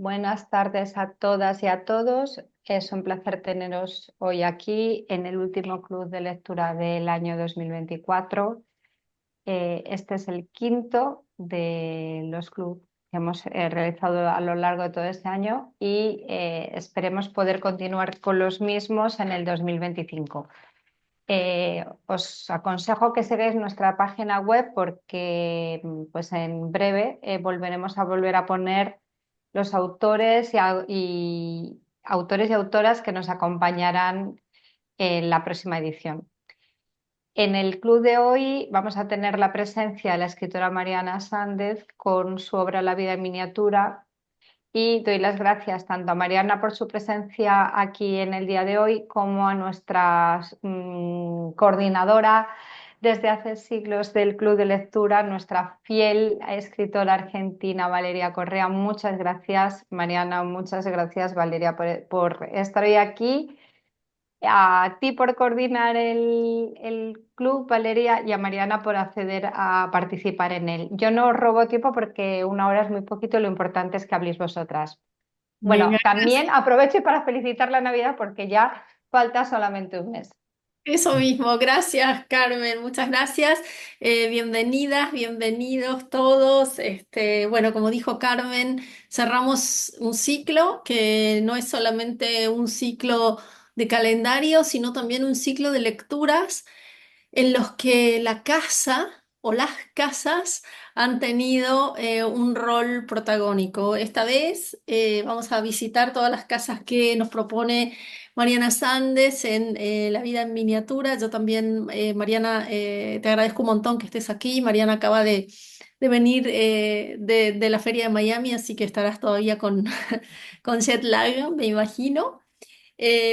Buenas tardes a todas y a todos. Es un placer teneros hoy aquí en el último club de lectura del año 2024. Este es el quinto de los clubes que hemos realizado a lo largo de todo este año y esperemos poder continuar con los mismos en el 2025. Os aconsejo que sigáis nuestra página web porque pues en breve volveremos a volver a poner los autores y autores y autoras que nos acompañarán en la próxima edición. En el club de hoy vamos a tener la presencia de la escritora Mariana Sández con su obra La vida en miniatura, y doy las gracias tanto a Mariana por su presencia aquí en el día de hoy como a nuestra coordinadora desde hace siglos del Club de Lectura, nuestra fiel escritora argentina Valeria Correa. Muchas gracias, Mariana, muchas gracias, Valeria, por estar hoy aquí. A ti por coordinar el club, Valeria, y a Mariana por acceder a participar en él. Yo no os robo tiempo porque una hora es muy poquito, lo importante es que habléis vosotras. Venga, Bueno, también aprovecho para felicitar la Navidad porque ya falta solamente un mes. eso mismo, gracias Carmen, muchas gracias. Bienvenidas, bienvenidos todos. Bueno, como dijo Carmen, cerramos un ciclo que no es solamente un ciclo de calendario, sino también un ciclo de lecturas en los que la casa o las casas han tenido un rol protagónico. Esta vez vamos a visitar todas las casas que nos propone Mariana Sández en La vida en miniatura. Yo también, Mariana, te agradezco un montón que estés aquí. Mariana acaba de venir de la feria de Miami, así que estarás todavía con, con jet lag, me imagino.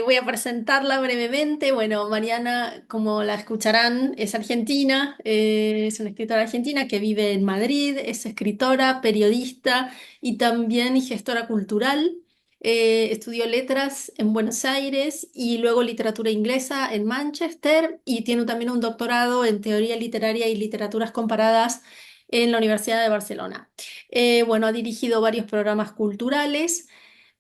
Voy a presentarla brevemente. Bueno, Mariana, como la escucharán, es argentina, es una escritora argentina que vive en Madrid, es escritora, periodista y también gestora cultural. Estudió letras en Buenos Aires y luego literatura inglesa en Manchester y tiene también un doctorado en teoría literaria y literaturas comparadas en la Universidad de Barcelona. Bueno, ha dirigido varios programas culturales.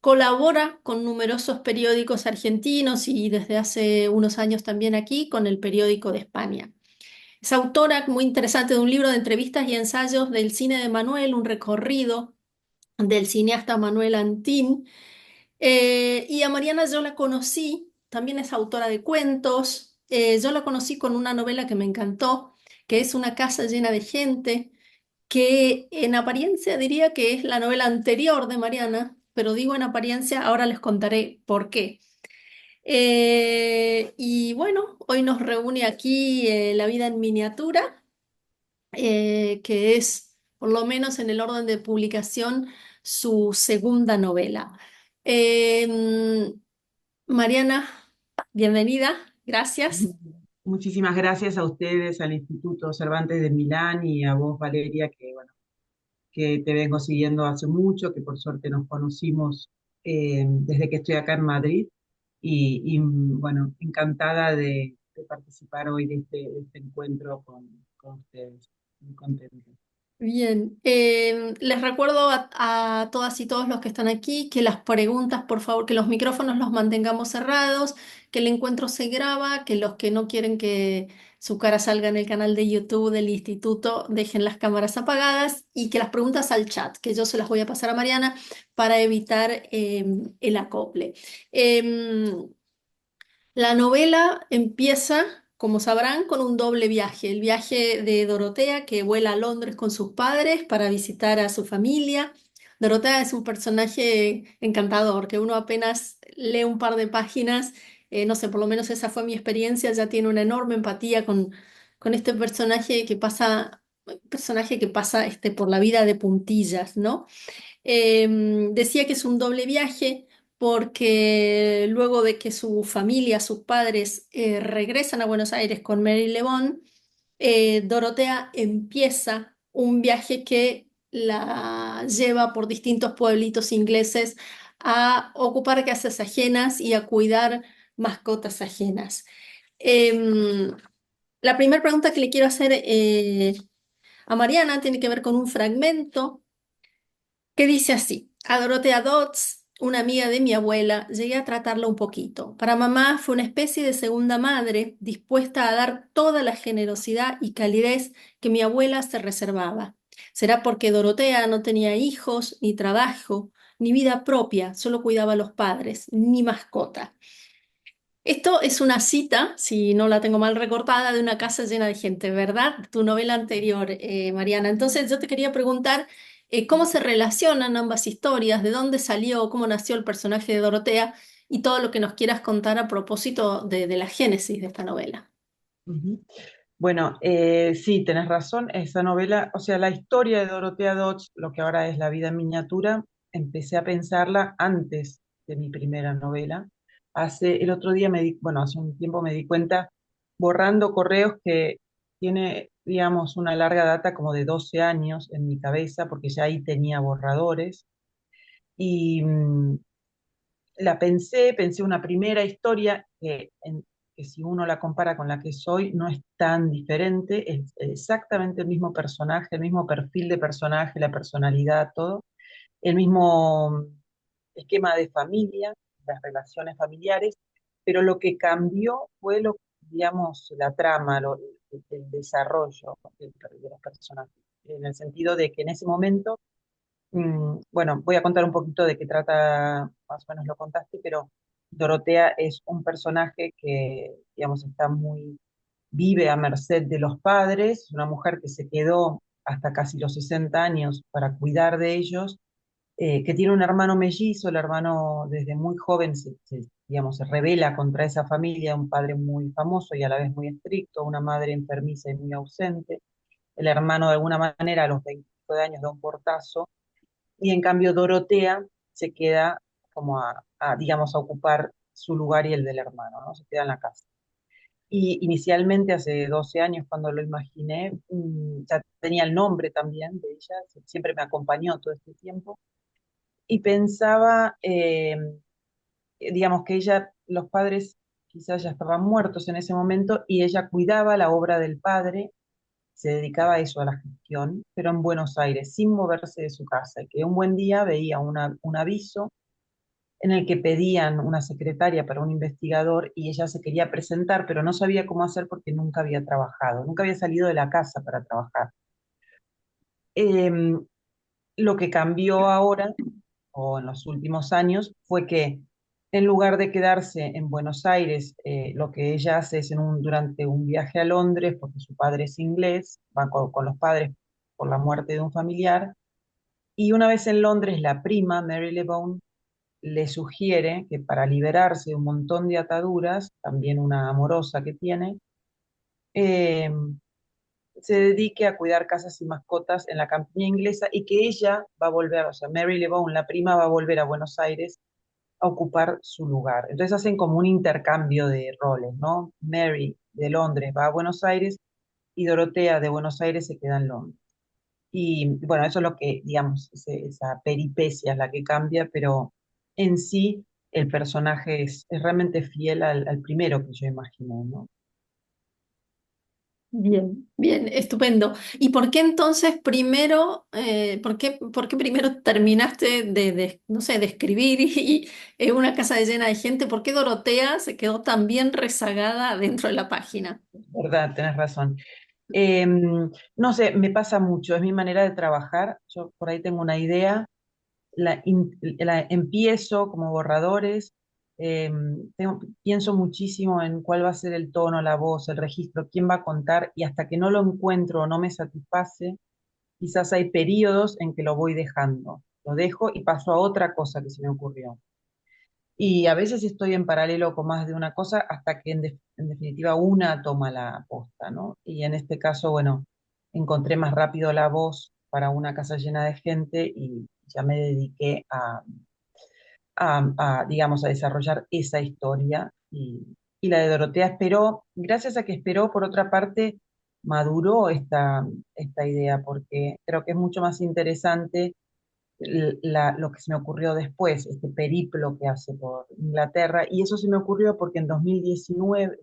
Colabora con numerosos periódicos argentinos y desde hace unos años también aquí con el Periódico de España. Es autora muy interesante de un libro de entrevistas y ensayos del cine de Manuel, un recorrido del cineasta Manuel Antín. Y a Mariana yo la conocí, también es autora de cuentos. Yo la conocí con una novela que me encantó, que es Una casa llena de gente, que en apariencia diría que es la novela anterior de Mariana, pero digo en apariencia, ahora les contaré por qué. Y bueno, hoy nos reúne aquí La vida en miniatura, que es, por lo menos en el orden de publicación, su segunda novela. Eh, Mariana, bienvenida, gracias. Muchísimas gracias a ustedes, al Instituto Cervantes de Milán y a vos, Valeria, que, bueno, que te vengo siguiendo hace mucho, que por suerte nos conocimos desde que estoy acá en Madrid bueno, encantada de participar hoy de este encuentro con ustedes. Muy contenta. Bien, les recuerdo a todas y todos los que están aquí que las preguntas, por favor, que los micrófonos los mantengamos cerrados, que el encuentro se graba, que los que no quieren que su cara salga en el canal de YouTube del instituto dejen las cámaras apagadas y que las preguntas al chat, que yo se las voy a pasar a Mariana para evitar el acople. Em, la novela empieza, como sabrán, con un doble viaje. El viaje de Dorotea, que vuela a Londres con sus padres para visitar a su familia. Dorotea es un personaje encantador, que uno apenas lee un par de páginas, no sé, por lo menos esa fue mi experiencia, ya tiene una enorme empatía con este personaje que pasa por la vida de puntillas, ¿no? Decía que es un doble viaje porque luego de que su familia, sus padres, regresan a Buenos Aires con Mary LeBon, Dorotea empieza un viaje que la lleva por distintos pueblitos ingleses a ocupar casas ajenas y a cuidar mascotas ajenas. Em, la primera pregunta que le quiero hacer a Mariana tiene que ver con un fragmento que dice así. A Dorothea Dodds, una amiga de mi abuela, llegué a tratarla un poquito. Para mamá fue una especie de segunda madre, dispuesta a dar toda la generosidad y calidez que mi abuela se reservaba. Será porque Dorotea no tenía hijos, ni trabajo, ni vida propia, solo cuidaba a los padres, ni mascota. Esto es una cita, si no la tengo mal recortada, de Una casa llena de gente, ¿verdad? Tu novela anterior, Mariana. Entonces yo te quería preguntar cómo se relacionan ambas historias, de dónde salió, cómo nació el personaje de Dorotea y todo lo que nos quieras contar a propósito de la génesis de esta novela. Ujú. Bueno, sí, tenés razón, esa novela, o sea, la historia de Dorothea Dodge, lo que ahora es La vida en miniatura, empecé a pensarla antes de mi primera novela. El otro día bueno, hace un tiempo me di cuenta, borrando correos que tiene, digamos, una larga data como de 12 años en mi cabeza, porque ya ahí tenía borradores, y pensé una primera historia que si uno la compara con la que soy, no es tan diferente, es exactamente el mismo personaje, el mismo perfil de personaje, la personalidad, todo, el mismo esquema de familia, las relaciones familiares, pero lo que cambió fue digamos, la trama, el desarrollo de los personajes, en el sentido de que en ese momento bueno, voy a contar un poquito de qué trata, más o menos lo contaste, pero Dorotea es un personaje que, digamos, vive a merced de los padres, es una mujer que se quedó hasta casi los 60 años para cuidar de ellos, que tiene un hermano mellizo, el hermano desde muy joven digamos, se rebela contra esa familia, un padre muy famoso y a la vez muy estricto, una madre enfermiza y muy ausente, el hermano de alguna manera a los 20 de años da un portazo y en cambio Dorotea se queda como digamos, a ocupar su lugar y el del hermano, ¿no? Se queda en la casa. Y inicialmente, hace 12 años, cuando lo imaginé, ya tenía el nombre también de ella, siempre me acompañó todo este tiempo, y pensaba, digamos, que los padres quizás ya estaban muertos en ese momento, y ella cuidaba la obra del padre, se dedicaba a eso, a la gestión, pero en Buenos Aires, sin moverse de su casa, y que un buen día veía un aviso en el que pedían una secretaria para un investigador y ella se quería presentar, pero no sabía cómo hacer porque nunca había trabajado, nunca había salido de la casa para trabajar. Em, lo que cambió ahora, o en los últimos años, fue que en lugar de quedarse en Buenos Aires, lo que ella hace es durante un viaje a Londres, porque su padre es inglés, va con los padres por la muerte de un familiar, y una vez en Londres, la prima, Mary LeBone, le sugiere que para liberarse de un montón de ataduras, también una amorosa que tiene, eh, se dedique a cuidar casas y mascotas en la campiña inglesa y que ella va a volver, o sea, Mary LeBone, la prima, va a volver a Buenos Aires a ocupar su lugar. Entonces hacen como un intercambio de roles, ¿no? Mary de Londres va a Buenos Aires y Dorotea de Buenos Aires se queda en Londres. Y bueno, eso es lo que, digamos, esa peripecia es la que cambia, pero en sí el personaje es realmente fiel al primero que yo imaginé, ¿no? Bien, bien, estupendo. ¿Y por qué entonces primero, por qué primero terminaste no sé, de escribir y, Una casa llena de gente? ¿Por qué Dorotea se quedó tan bien rezagada dentro de la página? ¿Verdad? Tenés razón. No sé, me pasa mucho, es mi manera de trabajar. Yo por ahí tengo una idea, la empiezo como borradores, pienso muchísimo en cuál va a ser el tono, la voz, el registro, quién va a contar, y hasta que no lo encuentro o no me satisface, quizás hay periodos en que lo voy dejando. Lo dejo y paso a otra cosa que se me ocurrió. Y a veces estoy en paralelo con más de una cosa hasta que en definitiva una toma la posta, ¿no? Y en este caso, bueno, encontré más rápido la voz para Una casa llena de gente y ya me dediqué digamos, a desarrollar esa historia. Y la de Dorotea esperó, gracias a que esperó, por otra parte, maduró esta idea, porque creo que es mucho más interesante lo que se me ocurrió después, este periplo que hace por Inglaterra, y eso se me ocurrió porque en 2019,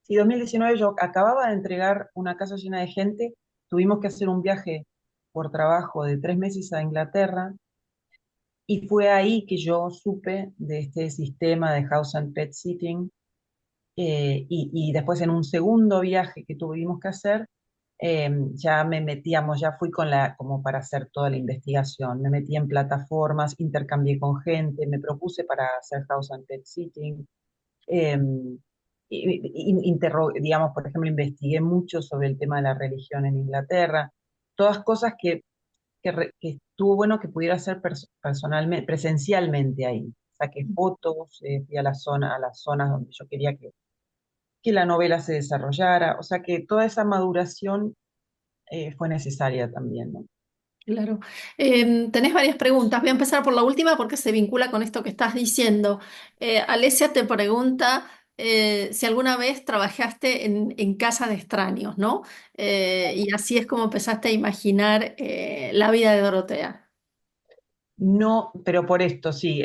sí, 2019 yo acababa de entregar Una casa llena de gente, tuvimos que hacer un viaje por trabajo de 3 meses a Inglaterra, Y fue ahí que yo supe de este sistema de House and Pet Sitting, y después en un segundo viaje que tuvimos que hacer, ya me metíamos, ya fui como para hacer toda la investigación, me metí en plataformas, intercambié con gente, me propuse para hacer House and Pet Sitting, eh, digamos, por ejemplo, investigué mucho sobre el tema de la religión en Inglaterra, todas cosas que estuvo bueno que pudiera hacer personalmente, presencialmente ahí. Saqué fotos, fui a a las zonas donde yo quería que la novela se desarrollara, o sea que toda esa maduración fue necesaria también, ¿no? Claro. Tenés varias preguntas. Voy a empezar por la última porque se vincula con esto que estás diciendo. Alesia te pregunta si alguna vez trabajaste en casa de extraños, ¿no? Y así es como empezaste a imaginar la vida de Dorotea. No, pero por esto sí,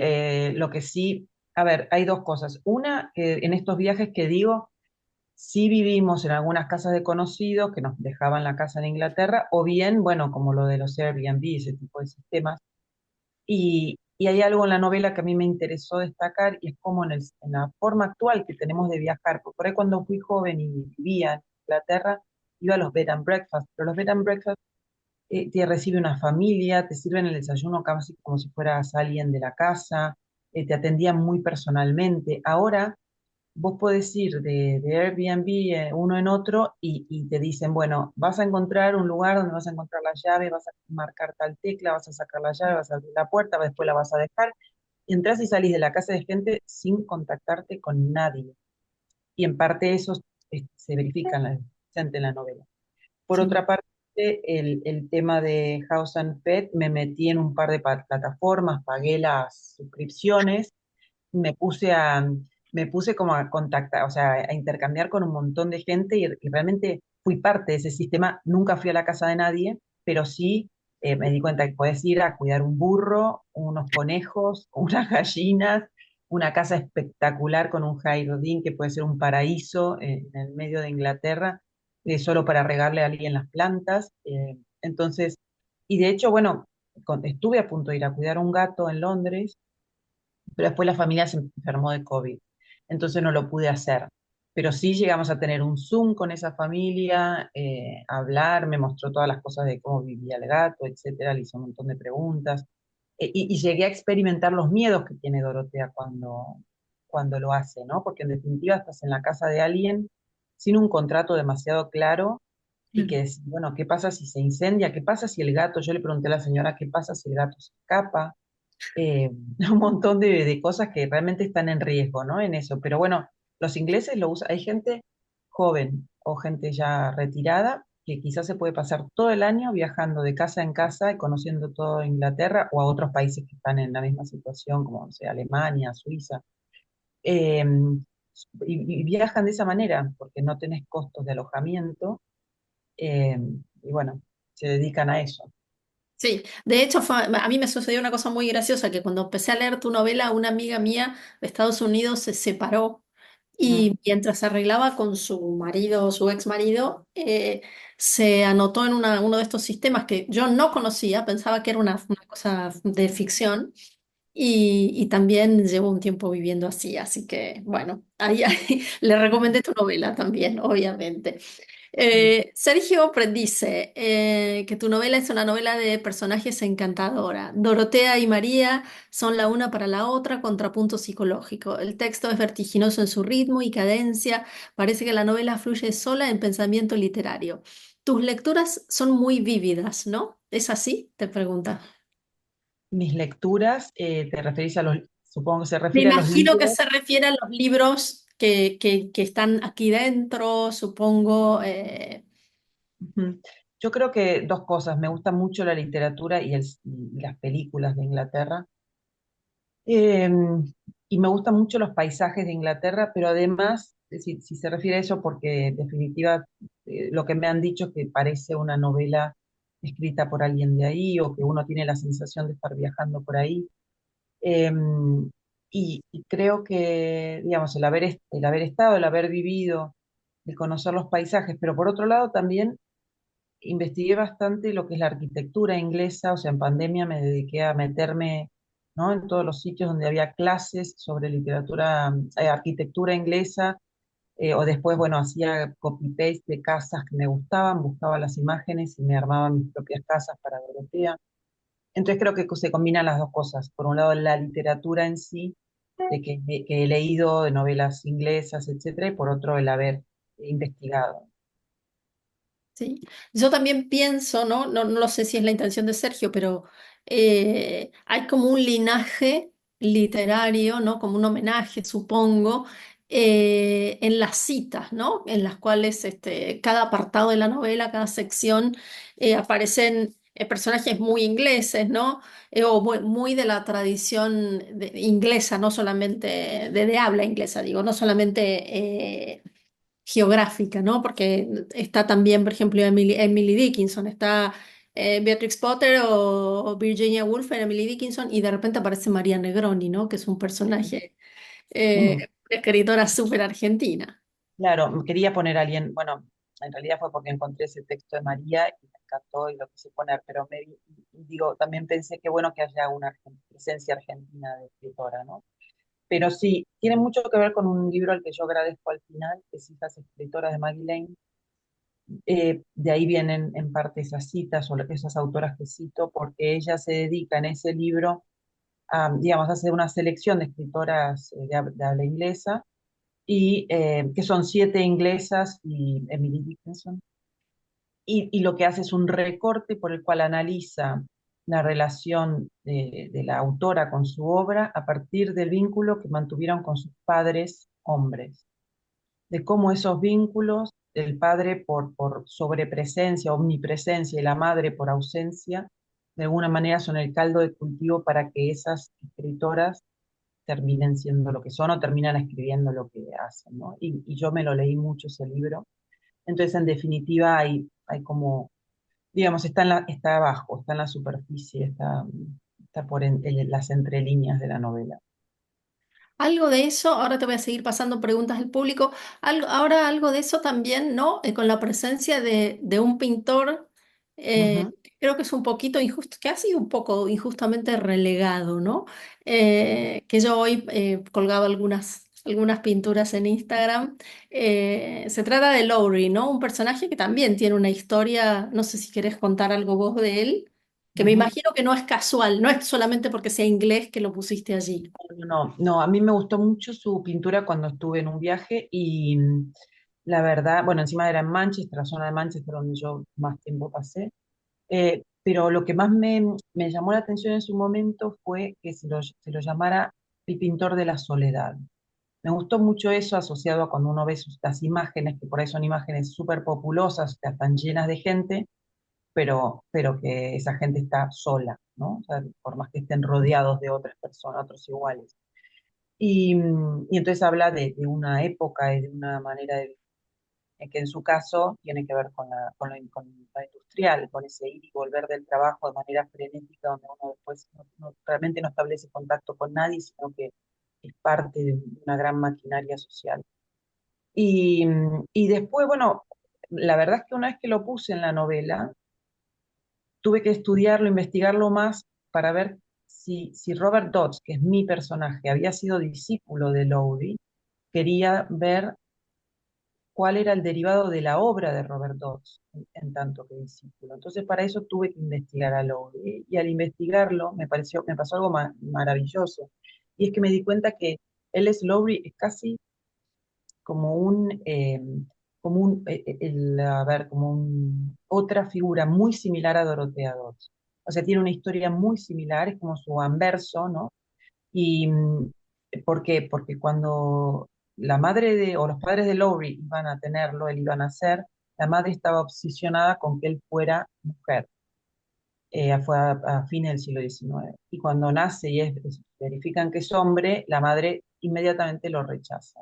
lo que sí, a ver, hay dos cosas. Una, que en estos viajes que digo, sí vivimos en algunas casas de conocidos que nos dejaban la casa en Inglaterra, o bien, bueno, como lo de los Airbnb, ese tipo de sistemas. Y hay algo en la novela que a mí me interesó destacar, y es como en la forma actual que tenemos de viajar. Porque por ahí cuando fui joven y vivía en Inglaterra, iba a los bed and breakfast, pero los bed and breakfast te recibe una familia, te sirven el desayuno casi como si fueras alguien de la casa, te atendían muy personalmente. Ahora vos podés ir de Airbnb uno en otro y te dicen, bueno, vas a encontrar un lugar donde vas a encontrar la llave, vas a marcar tal tecla, vas a sacar la llave, vas a abrir la puerta, después la vas a dejar. Y entras y salís de la casa de gente sin contactarte con nadie. Y en parte eso se verifica presente en la novela. Por Sí. otra parte, el tema de House and Pet, me metí en un par de plataformas, pagué las suscripciones, me puse me puse como a contactar, o sea, a intercambiar con un montón de gente y realmente fui parte de ese sistema. Nunca fui a la casa de nadie, pero sí me di cuenta que puedes ir a cuidar un burro, unos conejos, unas gallinas, una casa espectacular con un jardín que puede ser un paraíso en el medio de Inglaterra, solo para regarle a alguien las plantas. Entonces, y de hecho, bueno, estuve a punto de ir a cuidar un gato en Londres, pero después la familia se enfermó de COVID, entonces no lo pude hacer. Pero sí llegamos a tener un Zoom con esa familia, hablar, me mostró todas las cosas de cómo vivía el gato, etcétera, le hizo un montón de preguntas, y llegué a experimentar los miedos que tiene Dorotea cuando lo hace, ¿no? Porque en definitiva estás en la casa de alguien sin un contrato demasiado claro, y que decís, bueno, ¿qué pasa si se incendia? ¿Qué pasa si el gato? Yo le pregunté a la señora, ¿qué pasa si el gato se escapa? eh, un montón de cosas que realmente están en riesgo, ¿no? En eso. Pero bueno, los ingleses lo usan, hay gente joven o gente ya retirada que quizás se puede pasar todo el año viajando de casa en casa y conociendo toda Inglaterra o a otros países que están en la misma situación, como no sé, Alemania, Suiza. Eh, y viajan de esa manera porque no tenés costos de alojamiento, eh, y bueno, se dedican a eso. Sí, de hecho a mí me sucedió una cosa muy graciosa, que cuando empecé a leer tu novela, una amiga mía de Estados Unidos se separó Mm. y mientras se arreglaba con su marido, su ex marido, se anotó en uno de estos sistemas que yo no conocía, pensaba que era una cosa de ficción y también llevo un tiempo viviendo así que bueno, ahí le recomendé tu novela también, obviamente. Mm. Sergio dice que tu novela es una novela de personajes encantadora. Dorotea y María son la una para la otra, contrapunto psicológico. El texto es vertiginoso en su ritmo y cadencia. Parece que la novela fluye sola en pensamiento literario. Tus lecturas son muy vívidas, ¿no? ¿Es así? Te pregunta. Mis lecturas, te referís a supongo que se Me refiere a los imagino que libros. se refiere a los libros que están aquí dentro, supongo. Ujú. Yo creo que dos cosas, me gusta mucho la literatura y las películas de Inglaterra. Eh, y me gustan mucho los paisajes de Inglaterra, pero además, si se refiere a eso, porque en definitiva lo que me han dicho es que parece una novela escrita por alguien de ahí, o que uno tiene la sensación de estar viajando por ahí. Eh, y creo que, digamos, el haber estado, el haber vivido, el conocer los paisajes, pero por otro lado también investigué bastante lo que es la arquitectura inglesa, o sea, en pandemia me dediqué a meterme ¿no? En todos los sitios donde había clases sobre literatura, arquitectura inglesa, o después, bueno, hacía copy-paste de casas que me gustaban, buscaba las imágenes y me armaba mis propias casas para Dorotea. Entonces creo que se combinan las dos cosas. Por un lado, la literatura en sí, que he leído de novelas inglesas, etcétera, y por otro, el haber investigado. Sí. Yo también pienso, ¿no? No lo sé si es la intención de Sergio, pero hay como un linaje literario, ¿no? Como un homenaje, supongo, en las citas, ¿no? En las cuales cada apartado de la novela, cada sección, aparecen personajes muy ingleses, ¿no? O muy de la tradición inglesa, no solamente de habla inglesa, digo, no solamente geográfica, ¿no? Porque está también, por ejemplo, Emily Dickinson, está Beatrix Potter o Virginia Woolf en Emily Dickinson y de repente aparece María Negroni, ¿no? Que es un personaje, Mm. escritora súper argentina. Claro, quería poner a alguien, bueno, en realidad fue porque encontré ese texto de María y me encantó y lo quise poner, pero digo, también pensé que bueno que haya una presencia argentina de escritora, ¿no? Pero sí, tiene mucho que ver con un libro al que yo agradezco al final, que es Hijas Escritoras de Maggie Lane. De ahí vienen en parte esas citas o esas autoras que cito, porque ella se dedica en ese libro a, digamos, hacer una selección de escritoras de habla inglesa, y que son 7 inglesas y Emily Dickinson, y lo que hace es un recorte por el cual analiza la relación de la autora con su obra a partir del vínculo que mantuvieron con sus padres hombres, de cómo esos vínculos, el padre por sobrepresencia, omnipresencia, y la madre por ausencia, de alguna manera son el caldo de cultivo para que esas escritoras terminen siendo lo que son o terminan escribiendo lo que hacen, ¿no? Y yo me lo leí mucho ese libro. Entonces, en definitiva, hay como, digamos, está abajo, está en la superficie, está por en las entrelíneas de la novela. Algo de eso, ahora te voy a seguir pasando preguntas del público, ahora algo de eso también, ¿no? Con la presencia de un pintor, Ujú, creo que es un poquito injusto, que ha sido un poco injustamente relegado, ¿no? Que yo hoy colgaba algunas pinturas en Instagram. Se trata de Lowry, ¿no? Un personaje que también tiene una historia, no sé si querés contar algo vos de él, que me ujú. imagino que no es casual, no es solamente porque sea inglés que lo pusiste allí. No, no, a mí me gustó mucho su pintura cuando estuve en un viaje y la verdad, bueno, encima era en Manchester, la zona de Manchester donde yo más tiempo pasé. Pero lo que más me llamó la atención en su momento fue que se lo llamara el pintor de la soledad. Me gustó mucho eso asociado a cuando uno ve las imágenes, que por ahí son imágenes súper populosas, que están llenas de gente, pero que esa gente está sola, ¿no? O sea, por más que estén rodeados de otras personas, otros iguales. Y entonces habla de una época y de una manera de que en su caso tiene que ver con la industrial, con ese ir y volver del trabajo de manera frenética, donde uno después realmente no establece contacto con nadie, sino que es parte de una gran maquinaria social. Y después, bueno, la verdad es que una vez que lo puse en la novela, tuve que estudiarlo, investigarlo más para ver si Robert Dodds, que es mi personaje, había sido discípulo de Lowry. Quería ver cuál era el derivado de la obra de Robert Dodds en tanto que discípulo. Entonces, para eso tuve que investigar a Lowry, y al investigarlo me pasó algo maravilloso, y es que me di cuenta que él es Lowry, es casi como a ver, otra figura muy similar a Dorotea Dodds. O sea, tiene una historia muy similar, es como su anverso, ¿no? Y ¿por qué? Porque cuando la madre o los padres de Lowry iban a tenerlo, él iba a nacer, la madre estaba obsesionada con que él fuera mujer. Fue a fines del siglo XIX. Y cuando nace y verifican que es hombre, la madre inmediatamente lo rechaza.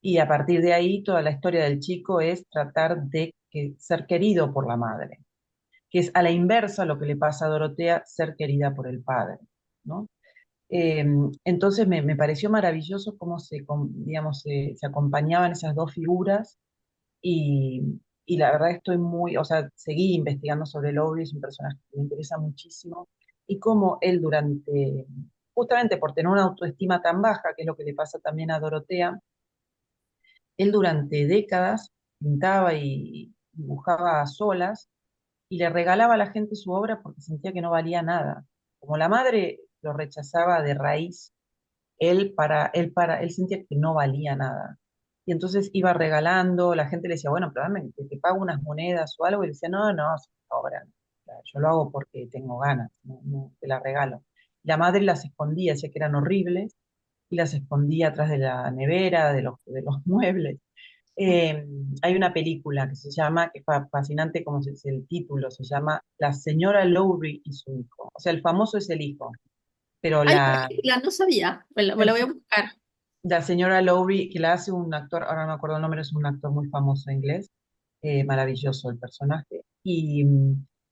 Y a partir de ahí, toda la historia del chico es tratar de ser querido por la madre, que es a la inversa lo que le pasa a Dorotea, ser querida por el padre, ¿no? Eh, entonces me pareció maravilloso cómo digamos, se acompañaban esas dos figuras, y la verdad estoy muy, o sea, seguí investigando sobre Lowry, es un personaje que me interesa muchísimo, y cómo él durante justamente por tener una autoestima tan baja, que es lo que le pasa también a Dorotea, él durante décadas pintaba y dibujaba a solas y le regalaba a la gente su obra porque sentía que no valía nada. Como la madre lo rechazaba de raíz, él sentía que no valía nada. Y entonces iba regalando, la gente le decía, bueno, pero dame, te pago unas monedas o algo, y él decía, no, no, es una obra, yo lo hago porque tengo ganas, no, no, te la regalo. La madre las escondía, decía que eran horribles, y las escondía atrás de la nevera, de los muebles. Eh, Hay una película que se llama, que es fascinante como es el título, se llama La señora Lowry y su hijo. O sea, el famoso es el hijo, pero Hay una película, no sabía, me la el voy a buscar. la señora Lowry, que la hace un actor, ahora no me acuerdo el nombre, es un actor muy famoso inglés, maravilloso el personaje. Y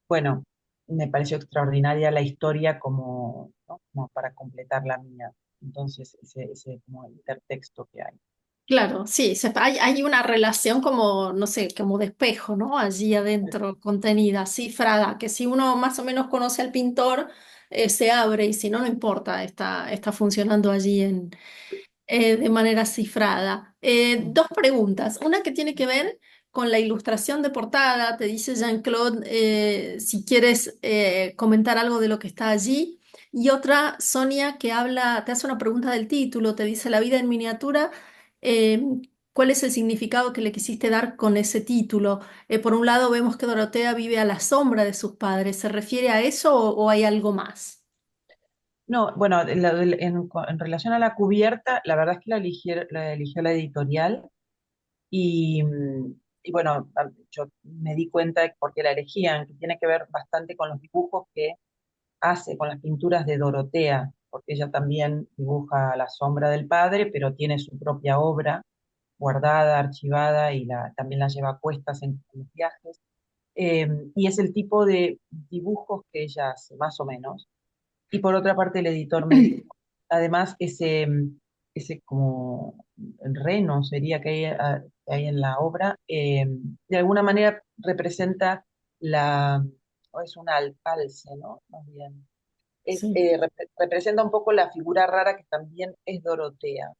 bueno, me pareció extraordinaria la historia como, ¿no? Como para completar la mía. Entonces, ese como intertexto que hay. Claro, sí, hay una relación como, no sé, como de espejo, ¿no? Allí adentro, contenida, cifrada, que si uno más o menos conoce al pintor, se abre y si no, no importa, está funcionando allí de manera cifrada. Dos preguntas. Una que tiene que ver con la ilustración de portada. Te dice Jean-Claude si quieres comentar algo de lo que está allí. Y otra, Sonia, que te hace una pregunta del título, te dice La vida en miniatura. eh, ¿Cuál es el significado que le quisiste dar con ese título? Por un lado, vemos que Dorotea vive a la sombra de sus padres. ¿Se refiere a eso o hay algo más? No, bueno, en relación a la cubierta, la verdad es que la eligió la editorial y, y bueno, yo me di cuenta de por qué la elegían, que tiene que ver bastante con los dibujos que hace con las pinturas de Dorotea, porque ella también dibuja la sombra del padre, pero tiene su propia obra guardada, archivada y también la lleva a cuestas en los viajes. Y es el tipo de dibujos que ella hace, más o menos. Y por otra parte, el editor me dijo, además, ese como reno sería que hay en la obra, de alguna manera representa o es un alce, ¿no? Más bien Sí. representa un poco la figura rara que también es Dorotea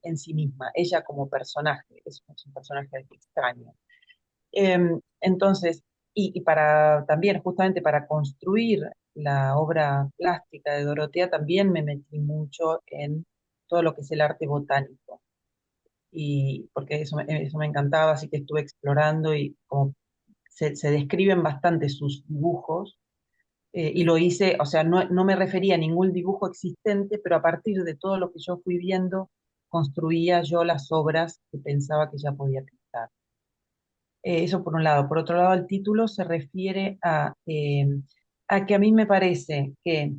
en sí misma, ella como personaje, es un personaje extraño. Entonces, y para también, justamente para construir la obra plástica de Dorotea, también me metí mucho en todo lo que es el arte botánico, y porque eso me encantaba, así que estuve explorando y como se describen bastante sus dibujos y lo hice, o sea, no, no me refería a ningún dibujo existente, pero a partir de todo lo que yo fui viendo, construía yo las obras que pensaba que ya podía pintar. Eso por un lado. Por otro lado, el título se refiere a que a mí me parece que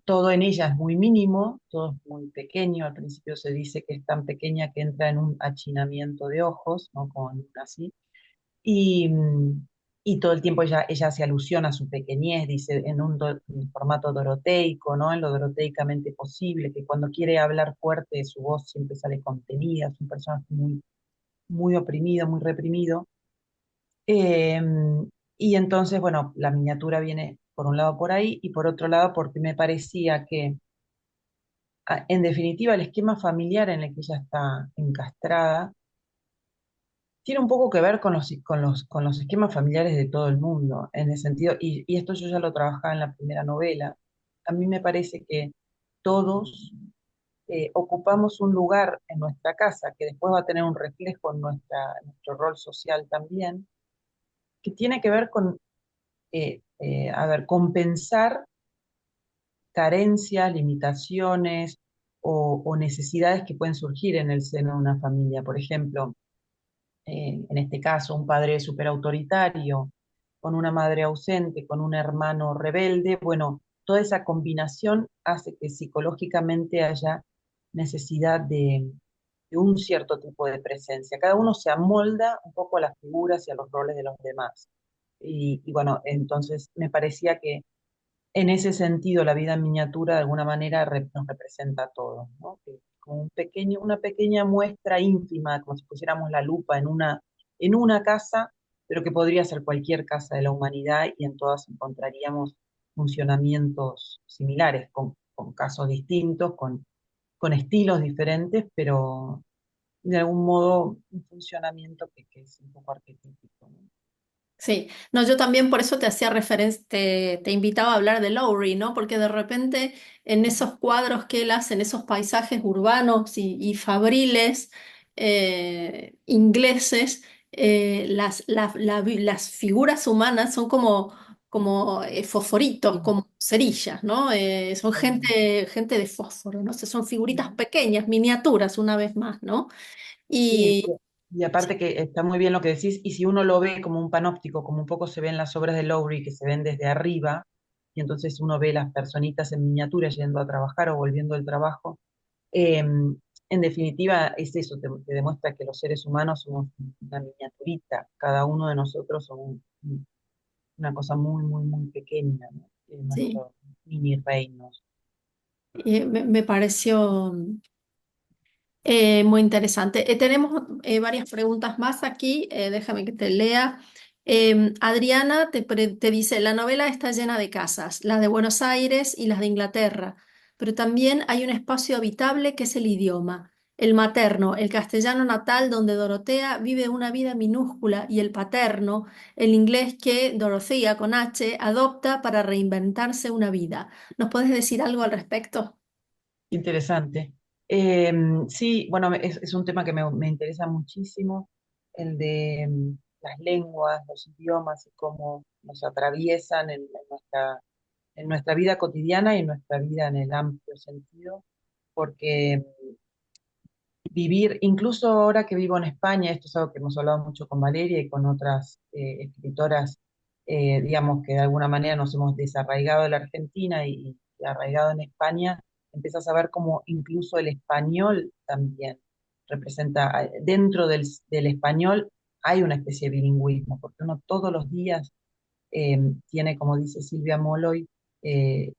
todo en ella es muy mínimo, todo es muy pequeño. Al principio se dice que es tan pequeña que entra en un achinamiento de ojos, ¿no? Como en así. Y, y todo el tiempo ella hace alusión a su pequeñez, dice en un formato doroteico, ¿no? En lo doroteicamente posible, que cuando quiere hablar fuerte su voz siempre sale contenida, es un personaje muy, muy oprimido, muy reprimido. Eh, y entonces, bueno, la miniatura viene por un lado por ahí y por otro lado porque me parecía que, en definitiva, el esquema familiar en el que ella está encastrada tiene un poco que ver con los esquemas familiares de todo el mundo, en el sentido, y esto yo ya lo trabajaba en la primera novela. A mí me parece que todos ocupamos un lugar en nuestra casa que después va a tener un reflejo en nuestro rol social también, que tiene que ver con, a ver, compensar carencias, limitaciones o necesidades que pueden surgir en el seno de una familia. Por ejemplo, en este caso, un padre súper autoritario, con una madre ausente, con un hermano rebelde, bueno, toda esa combinación hace que psicológicamente haya necesidad de un cierto tipo de presencia. Cada uno se amolda un poco a las figuras y a los roles de los demás. Y bueno, entonces me parecía que en ese sentido la vida en miniatura de alguna manera nos representa a todos, ¿no? Que como una pequeña muestra ínfima, como si pusiéramos la lupa en una casa, pero que podría ser cualquier casa de la humanidad y en todas encontraríamos funcionamientos similares, con casos distintos, con estilos diferentes, pero de algún modo un funcionamiento que es un poco arquetípico, ¿no? Sí, no, yo también por eso te hacía referencia, te invitaba a hablar de Lowry, ¿no? Porque de repente en esos cuadros que él hace, en esos paisajes urbanos y fabriles ingleses, las figuras humanas son como fosforitos, como cerillas, ¿no? Son gente de fósforo, ¿no? O sea, son figuritas pequeñas, miniaturas, una vez más, ¿no? Sí, Y y aparte que está muy bien lo que decís, y si uno lo ve como un panóptico, como un poco se ve en las obras de Lowry, que se ven desde arriba, y entonces uno ve las personitas en miniatura yendo a trabajar o volviendo del trabajo, en definitiva es eso, te demuestra que los seres humanos somos una miniaturita, cada uno de nosotros somos una cosa muy, muy, muy pequeña, ¿no? En sí, nuestros mini reinos. me pareció... muy interesante. Tenemos varias preguntas más aquí. Déjame que te lea. Adriana te dice, la novela está llena de casas, las de Buenos Aires y las de Inglaterra, pero también hay un espacio habitable que es el idioma, el materno, el castellano natal donde Dorotea vive una vida minúscula y el paterno, el inglés que Dorothea con H adopta para reinventarse una vida. ¿Nos puedes decir algo al respecto? Interesante. Sí, bueno, es un tema que me interesa muchísimo, el de las lenguas, los idiomas y cómo nos atraviesan en nuestra vida cotidiana y en nuestra vida en el amplio sentido, porque vivir, incluso ahora que vivo en España, esto es algo que hemos hablado mucho con Valeria y con otras escritoras, digamos que de alguna manera nos hemos desarraigado de la Argentina y arraigado en España, empiezas a ver cómo incluso el español también representa, dentro del español hay una especie de bilingüismo, porque uno todos los días tiene, como dice Silvia Molloy,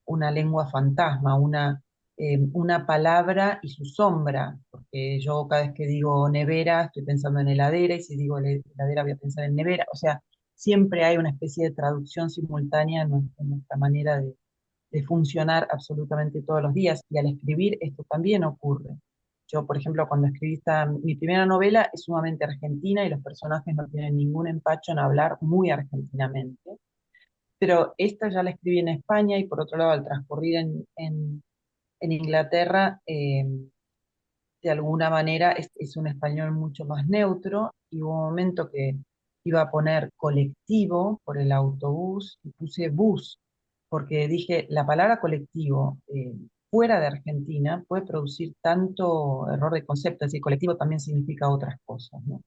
una lengua fantasma, una palabra y su sombra, porque yo cada vez que digo nevera estoy pensando en heladera y si digo heladera voy a pensar en nevera, o sea, siempre hay una especie de traducción simultánea en nuestra manera de funcionar absolutamente todos los días y al escribir esto también ocurre. Yo, por ejemplo, cuando escribí mi primera novela es sumamente argentina y los personajes no tienen ningún empacho en hablar muy argentinamente, pero esta ya la escribí en España y por otro lado, al transcurrir en Inglaterra, de alguna manera es un español mucho más neutro y hubo un momento que iba a poner colectivo por el autobús y puse bus, porque dije, la palabra colectivo fuera de Argentina puede producir tanto error de concepto, es decir, colectivo también significa otras cosas, ¿no?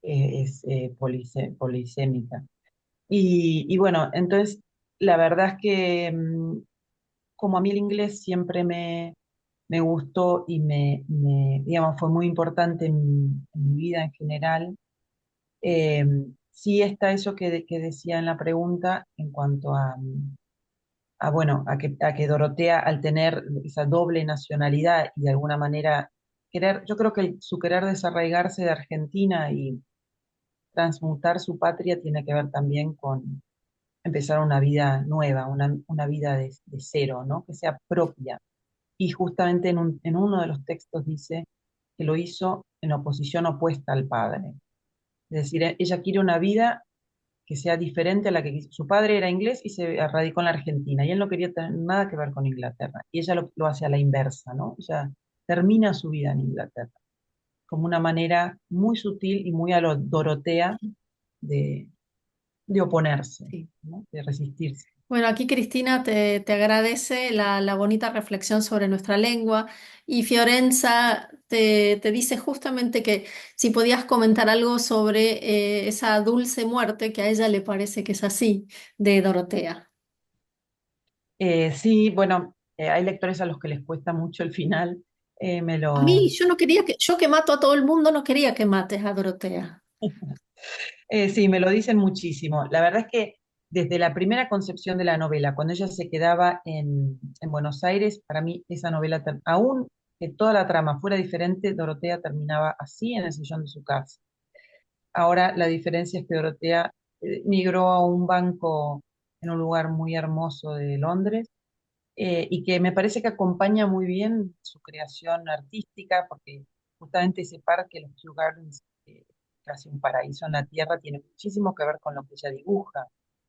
Es polisémica. Y bueno, entonces la verdad es que como a mí el inglés siempre me gustó y digamos, fue muy importante en mi vida en general, eh, sí está eso que decía en la pregunta en cuanto bueno, a que Dorotea al tener esa doble nacionalidad y de alguna manera yo creo que su querer desarraigarse de Argentina y transmutar su patria tiene que ver también con empezar una vida nueva, una vida de cero, ¿no? Que sea propia. Y justamente en uno de los textos dice que lo hizo en oposición opuesta al padre. Es decir, ella quiere una vida que sea diferente a la que quiso. Su padre era inglés y se radicó en la Argentina, y él no quería tener nada que ver con Inglaterra. Y ella lo hace a la inversa, ¿no? Ella termina su vida en Inglaterra, como una manera muy sutil y muy a lo Dorotea de, de oponerse, Sí. ¿no? De resistirse. Bueno, aquí Cristina te agradece la bonita reflexión sobre nuestra lengua y Fiorenza te dice justamente que si podías comentar algo sobre esa dulce muerte que a ella le parece que es así, de Dorotea. Sí, bueno, hay lectores a los que les cuesta mucho el final. Me A mí lo, yo no quería yo que mato a todo el mundo, no quería que mates a Dorotea. sí, me lo dicen muchísimo. La verdad es que desde la primera concepción de la novela, cuando ella se quedaba en Buenos Aires, para mí esa novela, aún que toda la trama fuera diferente, Dorotea terminaba así en el sillón de su casa. Ahora la diferencia es que Dorotea migró a un banco en un lugar muy hermoso de Londres, y que me parece que acompaña muy bien su creación artística, porque justamente ese parque, los Kew Gardens, casi un paraíso en la tierra, tiene muchísimo que ver con lo que ella dibuja,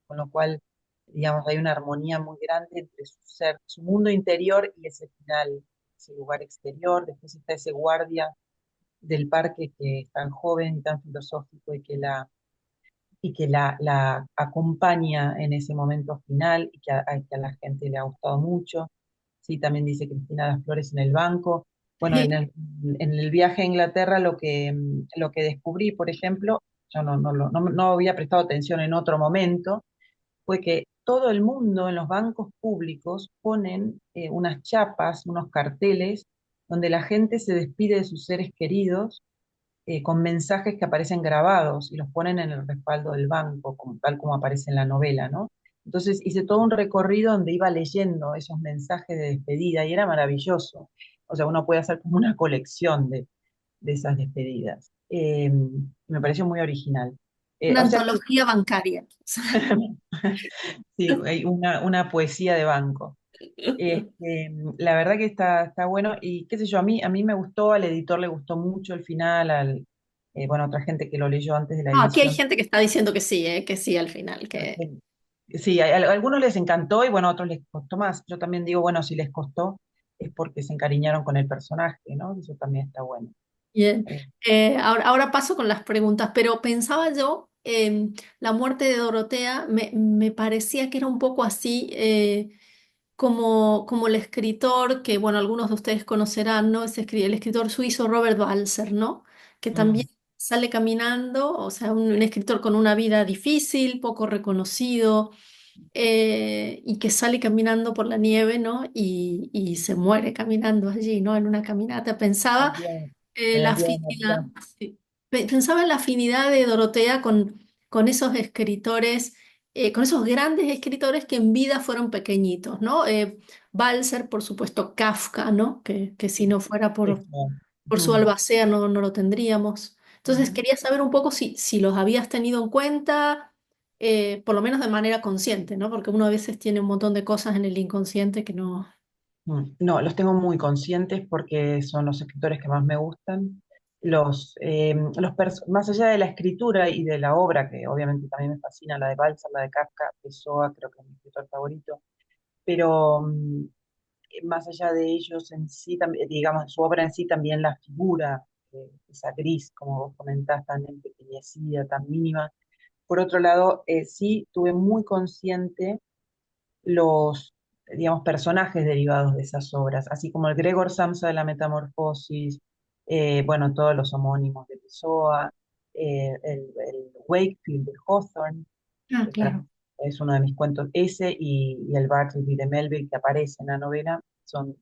con lo cual, digamos, hay una armonía muy grande entre su ser, su mundo interior y ese final, ese lugar exterior. Después está ese guardia del parque que es tan joven y tan filosófico y que la acompaña en ese momento final y que a la gente le ha gustado mucho. Sí, también dice Cristina Las Flores en el banco. Bueno, en el viaje a Inglaterra lo que descubrí, por ejemplo, yo no había prestado atención en otro momento, fue que todo el mundo en los bancos públicos ponen unas chapas, unos carteles, donde la gente se despide de sus seres queridos con mensajes que aparecen grabados y los ponen en el respaldo del banco, tal como aparece en la novela, ¿no? Entonces hice todo un recorrido donde iba leyendo esos mensajes de despedida y era maravilloso. O sea, uno puede hacer como una colección de esas despedidas. Me pareció muy original. Una O sea que antología bancaria. sí, hay una poesía de banco. La verdad que está bueno y qué sé yo, a mí me gustó, al editor le gustó mucho el final, bueno, otra gente que lo leyó antes de la No, aquí hay edición. gente que está diciendo que sí al final, que Sí, a algunos les encantó y bueno, a otros les costó más. Yo también digo, bueno, si les costó es porque se encariñaron con el personaje, ¿no? Eso también está bueno. bien. Eh, Ahora paso con las preguntas, pero pensaba yo, la muerte de Dorotea me parecía que era un poco así, como el escritor que, bueno, algunos de ustedes conocerán, ¿no? El escritor suizo Robert Balzer, ¿no? Que también mm, sale caminando, o sea, un escritor con una vida difícil, poco reconocido, y que sale caminando por la nieve, ¿no? Y se muere caminando allí, ¿no? En una caminata. el día, en La el día de afinidad, Navidad. sí. Pensaba en la afinidad de Dorotea con esos escritores, con esos grandes escritores que en vida fueron pequeñitos, ¿no? Balzer, por supuesto, Kafka, ¿no? Que si Sí, no fuera eso. por su Mm, albacea no lo tendríamos. Entonces mm. quería saber un poco si los habías tenido en cuenta, por lo menos de manera consciente, ¿no? Porque uno a veces tiene un montón de cosas en el inconsciente que no. No, los tengo muy conscientes porque son los escritores que más me gustan. Más allá de la escritura y de la obra, que obviamente también me fascina, la de Balzac, la de Kafka, Pessoa, creo que es mi escritor favorito, pero más allá de ellos en sí, digamos, su obra en sí, también la figura, esa gris, como vos comentás, tan empequeñecida, tan mínima. Por otro lado, sí tuve muy consciente los, digamos, personajes derivados de esas obras, así como el Gregor Samsa de la Metamorfosis, bueno, todos los homónimos de Pessoa, el Wakefield de Hawthorne, Ah, que para mí claro. es uno de mis cuentos, ese y el Bartleby de Melville que aparece en la novela, son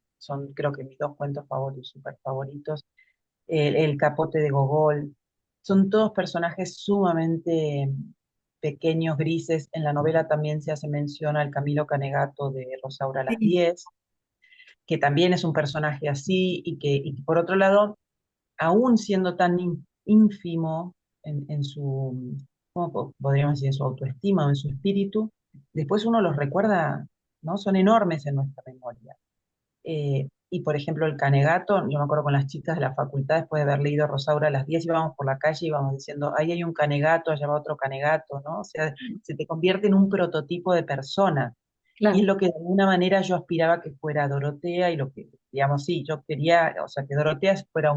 creo que mis dos cuentos favoritos, super favoritos. El Capote de Gogol, son todos personajes sumamente pequeños, grises. En la novela también se hace mención al Camilo Canegato de Rosaura a las Sí, 10, que también es un personaje así y que por otro lado, aún siendo tan ínfimo en su, ¿cómo podríamos decir? En su autoestima o en su espíritu, después uno los recuerda, ¿no? Son enormes en nuestra memoria. Y por ejemplo, el Canegato, yo me acuerdo con las chicas de la facultad, después de haber leído Rosaura a las 10 íbamos por la calle y íbamos diciendo, ahí hay un Canegato, allá va otro Canegato, ¿no? O sea, se te convierte en un prototipo de persona. Y es claro. lo que de alguna manera yo aspiraba que fuera Dorotea y lo que, digamos, sí, yo quería, o sea, que Dorotea fuera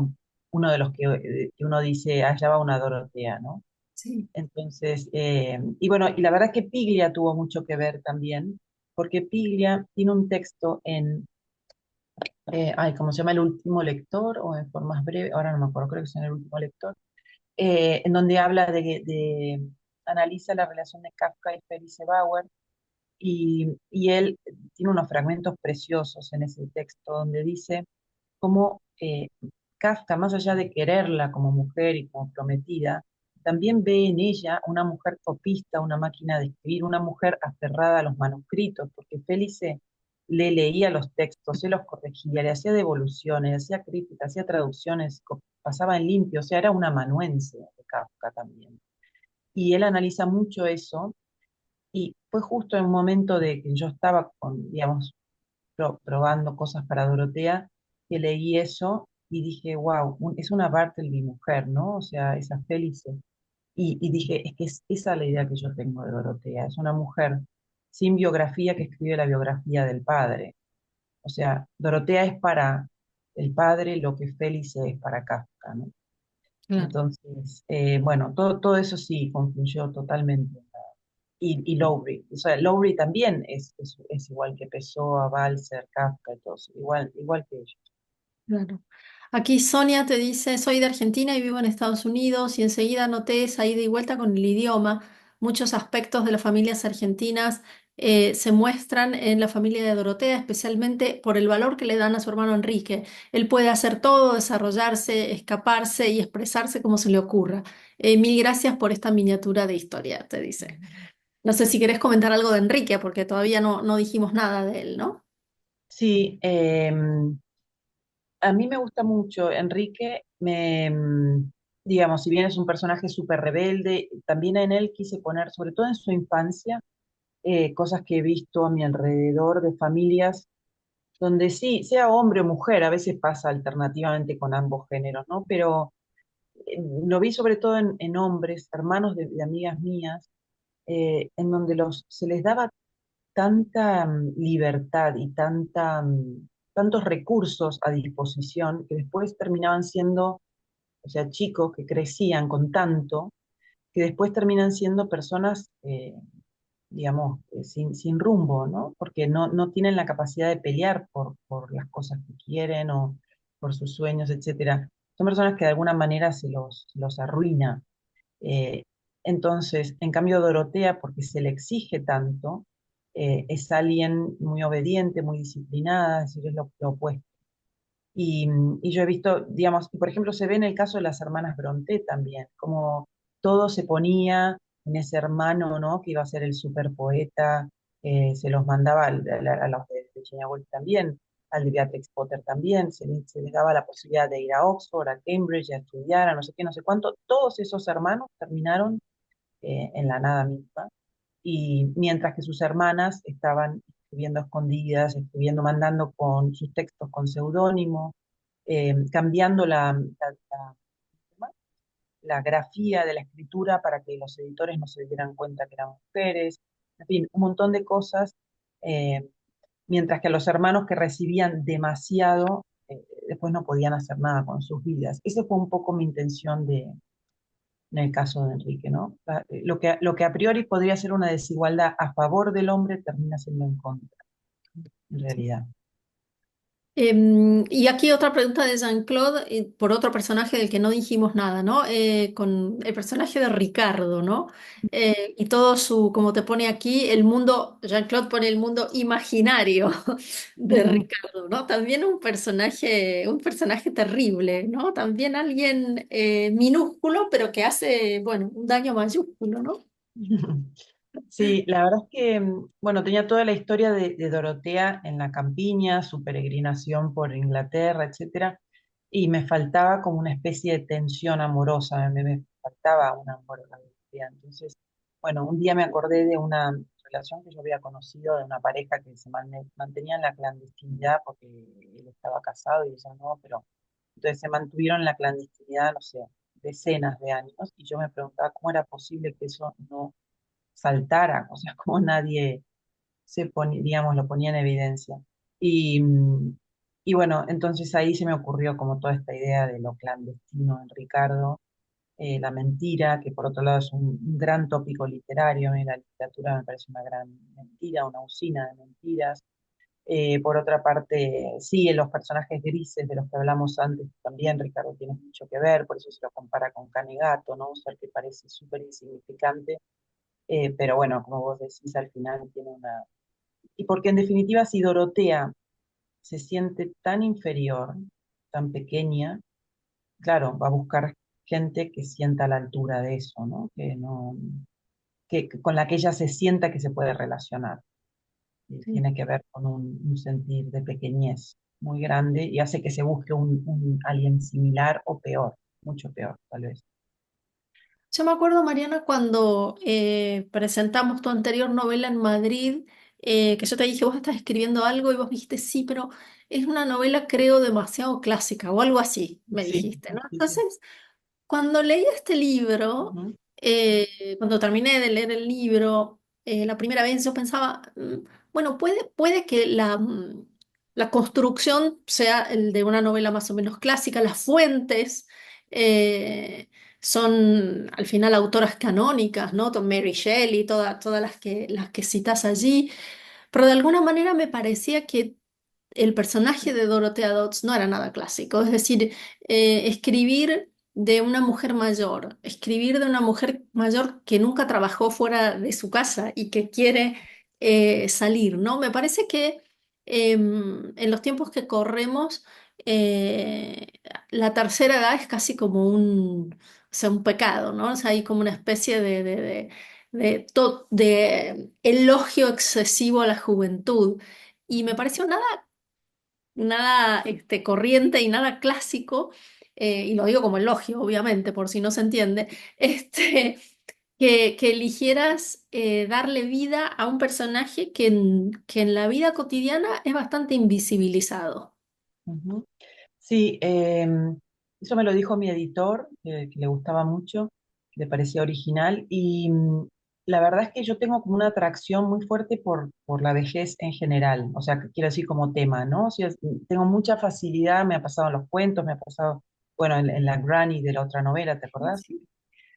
uno de los que uno dice, allá va una Dorotea, ¿no? Sí. Entonces, y bueno, y la verdad es que Piglia tuvo mucho que ver también, porque Piglia tiene un texto ¿cómo se llama? El último lector, o en formas breves, ahora no me acuerdo, creo que es en el último lector, en donde habla analiza la relación de Kafka y Felice Bauer, y él tiene unos fragmentos preciosos en ese texto donde dice cómo Kafka, más allá de quererla como mujer y como prometida, también ve en ella una mujer copista, una máquina de escribir, una mujer aferrada a los manuscritos, porque Felice le leía los textos, se los corregía, le hacía devoluciones, hacía críticas, hacía traducciones, pasaba en limpio, o sea, era una amanuense de Kafka también. Y él analiza mucho eso Y fue justo en un momento de que yo estaba con, digamos, probando cosas para Dorotea, que leí eso y dije, wow, es una Bartleby mujer, ¿no? O sea, esa Félix. Y dije, es que es esa la idea que yo tengo de Dorotea. Es una mujer sin biografía que escribe la biografía del padre. O sea, Dorotea es para el padre lo que Félix es para Kafka, ¿no? Claro. Entonces, bueno, todo eso sí confluyó totalmente. Y Lowry, o sea, Lowry también es igual que Pessoa, Balzer, Kafka y todos, igual que ellos. Claro. Aquí Sonia te dice, soy de Argentina y vivo en Estados Unidos y enseguida noté esa ida y vuelta con el idioma. Muchos aspectos de las familias argentinas se muestran en la familia de Dorotea, especialmente por el valor que le dan a su hermano Enrique. Él puede hacer todo, desarrollarse, escaparse y expresarse como se le ocurra. Mil gracias por esta miniatura de historia, te dice. No sé si querés comentar algo de Enrique, porque todavía no dijimos nada de él, ¿no? Sí, a mí me gusta mucho Enrique, digamos, si bien es un personaje súper rebelde, también en él quise poner, sobre todo en su infancia, cosas que he visto a mi alrededor de familias donde sí, sea hombre o mujer, a veces pasa alternativamente con ambos géneros, ¿no? Pero lo vi sobre todo en hombres, hermanos de amigas mías, en donde se les daba tanta libertad y tantos recursos a disposición que después terminaban siendo, o sea, chicos que crecían con tanto, que después terminan siendo personas, digamos, sin rumbo, ¿no? Porque no tienen la capacidad de pelear por las cosas que quieren o por sus sueños, etcétera. Son personas que de alguna manera se los arruina. Eh, entonces, en cambio, Dorotea, porque se le exige tanto, es alguien muy obediente, muy disciplinada, es decir, es lo opuesto. Y yo he visto, digamos, y por ejemplo, se ve en el caso de las hermanas Brontë también, como todo se ponía en ese hermano, ¿no? Que iba a ser el superpoeta, se los mandaba a los de Virginia Woolf también, al de Beatrix Potter también, se les daba la posibilidad de ir a Oxford, a Cambridge, a estudiar, a no sé qué, no sé cuánto. Todos esos hermanos terminaron en la nada misma, y mientras que sus hermanas estaban escribiendo escondidas, escribiendo, mandando con sus textos con seudónimo, cambiando la grafía de la escritura para que los editores no se dieran cuenta que eran mujeres, en fin, un montón de cosas, eh, mientras que los hermanos que recibían demasiado, después no podían hacer nada con sus vidas. Esa fue un poco mi intención en el caso de Enrique, ¿no? Lo que a priori podría ser una desigualdad a favor del hombre termina siendo en contra, en realidad. Y aquí otra pregunta de Jean-Claude, por otro personaje del que no dijimos nada, ¿no? Con el personaje de Ricardo, ¿no? Y todo su, como te pone aquí, el mundo, Jean-Claude pone el mundo imaginario de Ricardo, ¿no? También un personaje terrible, ¿no? También alguien minúsculo, pero que hace, bueno, un daño mayúsculo, ¿no? Sí, la verdad es que, bueno, tenía toda la historia de Dorotea en la campiña, su peregrinación por Inglaterra, etcétera, y me faltaba como una especie de tensión amorosa, me faltaba un amor en la Dorotea. Entonces, bueno, un día me acordé de una relación que yo había conocido, de una pareja que se mantenía en la clandestinidad porque él estaba casado y ella no, pero entonces se mantuvieron en la clandestinidad, no sé, decenas de años, y yo me preguntaba cómo era posible que eso no saltara, o sea, como nadie digamos, lo ponía en evidencia. Y, y bueno, entonces ahí se me ocurrió como toda esta idea de lo clandestino en Ricardo, la mentira, que por otro lado es un gran tópico literario, la literatura me parece una gran mentira, una usina de mentiras. Por otra parte, sí, en los personajes grises de los que hablamos antes también Ricardo tiene mucho que ver, por eso se lo compara con Canegato, ¿no? Un ser que parece súper insignificante, pero bueno, como vos decís, al final tiene una... Y porque en definitiva, si Dorotea se siente tan inferior, tan pequeña, claro, va a buscar gente que sienta a la altura de eso, ¿no? Que no, que con la que ella se sienta que se puede relacionar. Sí. Tiene que ver con un sentir de pequeñez muy grande y hace que se busque un alguien similar o peor, mucho peor, tal vez. Yo me acuerdo, Mariana, cuando presentamos tu anterior novela en Madrid, que yo te dije, vos estás escribiendo algo y vos me dijiste, sí, pero es una novela, creo, demasiado clásica o algo así, me Sí, dijiste, ¿no? sí, sí. Entonces, cuando leí este libro, Ujú, cuando terminé de leer el libro, la primera vez yo pensaba, bueno, puede que la construcción sea el de una novela más o menos clásica, las fuentes eh, son al final autoras canónicas, ¿no? Mary Shelley, todas las que citas allí, pero de alguna manera me parecía que el personaje de Dorothea Dodds no era nada clásico, es decir, escribir de una mujer mayor, escribir de una mujer mayor que nunca trabajó fuera de su casa y que quiere salir, ¿no? Me parece que en los tiempos que corremos, eh, la tercera edad es casi como o sea, un pecado, ¿no? O sea, hay como una especie de elogio excesivo a la juventud. Y me pareció nada corriente y nada clásico, y lo digo como elogio, obviamente, por si no se entiende, que eligieras darle vida a un personaje que en la vida cotidiana es bastante invisibilizado. ujú. Sí, eso me lo dijo mi editor, que le gustaba mucho, que le parecía original, y la verdad es que yo tengo como una atracción muy fuerte por la vejez en general, o sea, que quiero decir como tema, ¿no? O sea, tengo mucha facilidad, me ha pasado en los cuentos, me ha pasado, bueno, en la Granny de la otra novela, ¿te acordás? Sí.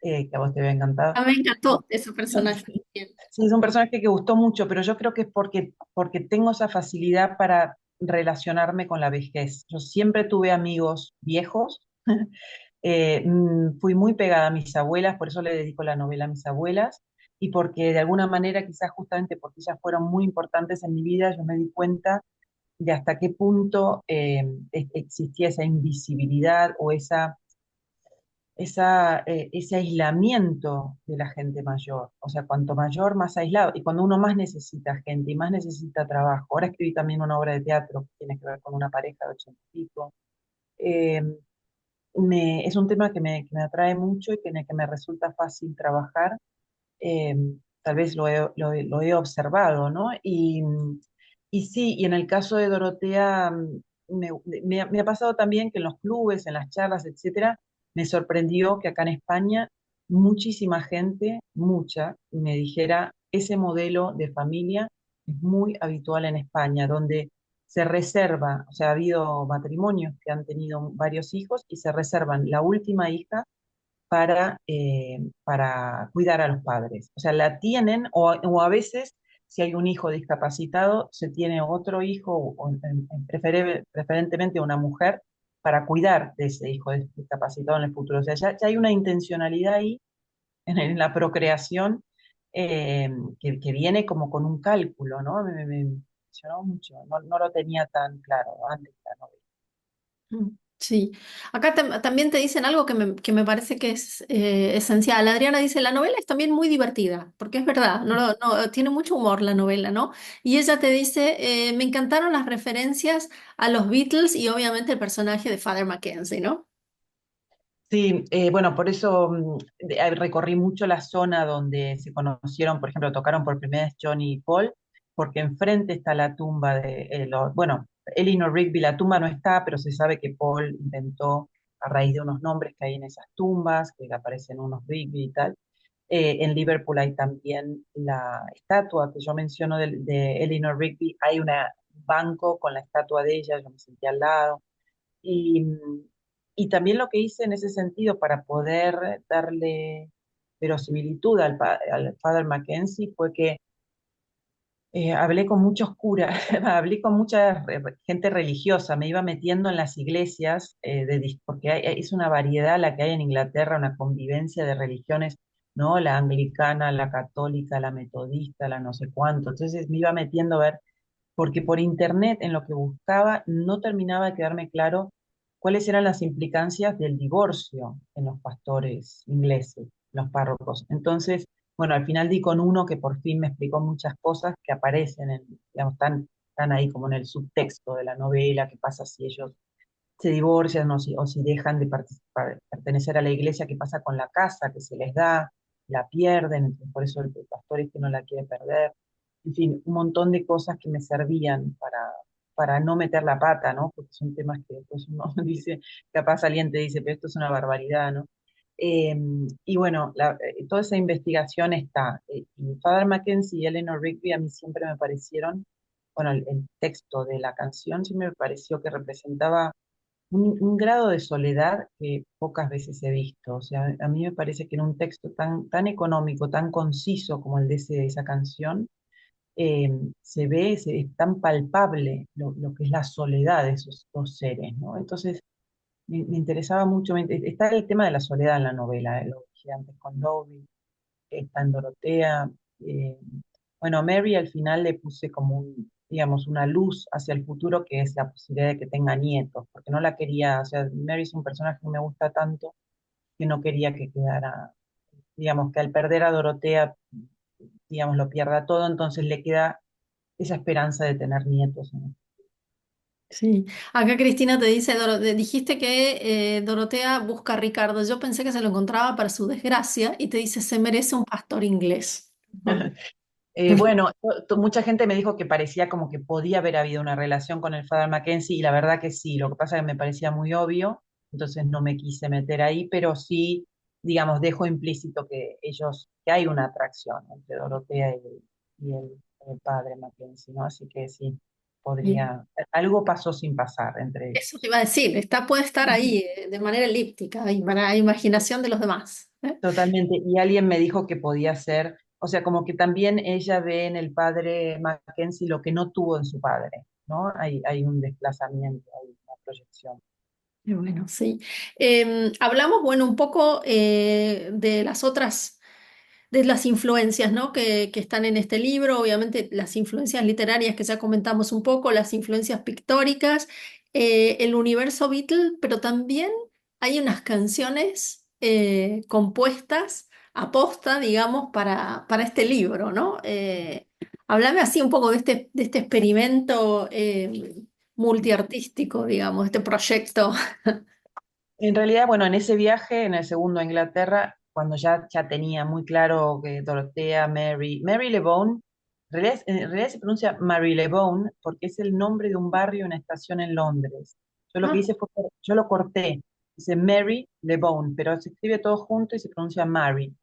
Que a vos te había encantado. A mí me encantó ese personaje también. Sí, es un personaje que gustó mucho, pero yo creo que es porque tengo esa facilidad para relacionarme con la vejez. Yo siempre tuve amigos viejos, fui muy pegada a mis abuelas, por eso le dedico la novela a mis abuelas, y porque de alguna manera, quizás justamente porque ellas fueron muy importantes en mi vida, yo me di cuenta de hasta qué punto existía esa invisibilidad o ese aislamiento de la gente mayor. O sea, cuanto mayor, más aislado. Y cuando uno más necesita gente y más necesita trabajo. Ahora escribí también una obra de teatro que tiene que ver con una pareja de 80 y pico. Eh, es un tema que me atrae mucho y que en el que me resulta fácil trabajar. eh, Tal vez lo he observado, ¿no? Y sí, y en el caso de Dorotea, me ha pasado también que en los clubes, en las charlas, etcétera, me sorprendió que acá en España muchísima gente, mucha, me dijera, ese modelo de familia es muy habitual en España, donde se reserva, o sea, ha habido matrimonios que han tenido varios hijos y se reservan la última hija para cuidar a los padres. O sea, la tienen, o a veces, si hay un hijo discapacitado, se tiene otro hijo, preferentemente una mujer, para cuidar de ese hijo discapacitado en el futuro. O sea, ya hay una intencionalidad ahí en la procreación eh, que viene como con un cálculo, ¿no? Me impresionó mucho, no lo tenía tan claro antes de la novela. Mm, sí, acá también te dicen algo que me parece que es esencial. Adriana dice, la novela es también muy divertida, porque es verdad, tiene mucho humor la novela, ¿no? Y ella te dice, me encantaron las referencias a los Beatles y obviamente el personaje de Father Mackenzie, ¿no? Sí, bueno, por eso recorrí mucho la zona donde se conocieron, por ejemplo, tocaron por primera vez Johnny y Paul, porque enfrente está la tumba de, bueno, Eleanor Rigby, la tumba no está, pero se sabe que Paul inventó a raíz de unos nombres que hay en esas tumbas, que aparecen unos Rigby y tal. En Liverpool hay también la estatua que yo menciono de Eleanor Rigby, hay un banco con la estatua de ella, yo me senté al lado. Y, y también lo que hice en ese sentido para poder darle verosimilitud al Father Mackenzie fue que hablé con muchos curas, hablé con mucha gente religiosa, me iba metiendo en las iglesias, porque es una variedad la que hay en Inglaterra, una convivencia de religiones, ¿no? La anglicana, la católica, la metodista, la no sé cuánto. Entonces me iba metiendo a ver porque por internet en lo que buscaba no terminaba de quedarme claro cuáles eran las implicancias del divorcio en los pastores ingleses, los párrocos. Entonces, bueno, al final di con uno que por fin me explicó muchas cosas que aparecen, digamos, están ahí como en el subtexto de la novela, qué pasa si ellos se divorcian o si dejan de pertenecer a la iglesia, qué pasa con la casa que se les da, la pierden, entonces por eso el pastor este no la quiere perder. En fin, un montón de cosas que me servían para no meter la pata, ¿no? Porque son temas que después uno dice, capaz alguien te dice, pero esto es una barbaridad, ¿no? Eh, y bueno, toda esa investigación está. Y Father Mackenzie y Eleanor Rigby a mí siempre me parecieron, bueno, el texto de la canción siempre me pareció que representaba un grado de soledad que pocas veces he visto. O sea, a mí me parece que en un texto tan económico, tan conciso como el de esa canción, se ve, es tan palpable lo que es la soledad de esos dos seres, ¿no? Entonces, me interesaba mucho, está el tema de la soledad en la novela, lo dije antes con Lovey, está en Dorotea. eh, bueno, a Mary al final le puse como digamos, una luz hacia el futuro, que es la posibilidad de que tenga nietos, porque no la quería, o sea, Mary es un personaje que me gusta tanto que no quería que quedara, digamos, que al perder a Dorotea, digamos, lo pierda todo, entonces le queda esa esperanza de tener nietos, ¿no? Sí, acá Cristina te dice, dijiste que Dorotea busca a Ricardo. Yo pensé que se lo encontraba para su desgracia y te dice, se merece un pastor inglés. Bueno, mucha gente me dijo que parecía como que podía haber habido una relación con el Father Mackenzie y la verdad que sí, lo que pasa es que me parecía muy obvio, entonces no me quise meter ahí, pero sí, digamos, dejo implícito que hay una atracción entre Dorotea y el Padre Mackenzie, ¿no? Así que sí, Bien. algo pasó sin pasar entre Eso te ellos. iba a decir, puede estar ahí de manera elíptica y para imaginación de los demás. Totalmente. Y alguien me dijo que podía ser, o sea, como que también ella ve en el padre Mackenzie lo que no tuvo en su padre, ¿no? Hay un desplazamiento, hay una proyección. Qué bueno, sí. Hablamos, bueno, un poco de las otras, de las influencias, ¿no? Que están en este libro, obviamente las influencias literarias que ya comentamos un poco, las influencias pictóricas, el universo Beatle, pero también hay unas canciones compuestas aposta, digamos, para este libro, ¿no? Háblame así un poco de este experimento multiartístico, digamos, este proyecto. En realidad, bueno, en ese viaje, en el segundo a Inglaterra, cuando ya tenía muy claro que Dorotea, Mary LeBone, en realidad se pronuncia Marylebone porque es el nombre de un barrio, una estación en Londres. Yo lo que Ah, hice fue, yo lo corté, dice Mary LeBone, pero se escribe todo junto y se pronuncia Mary.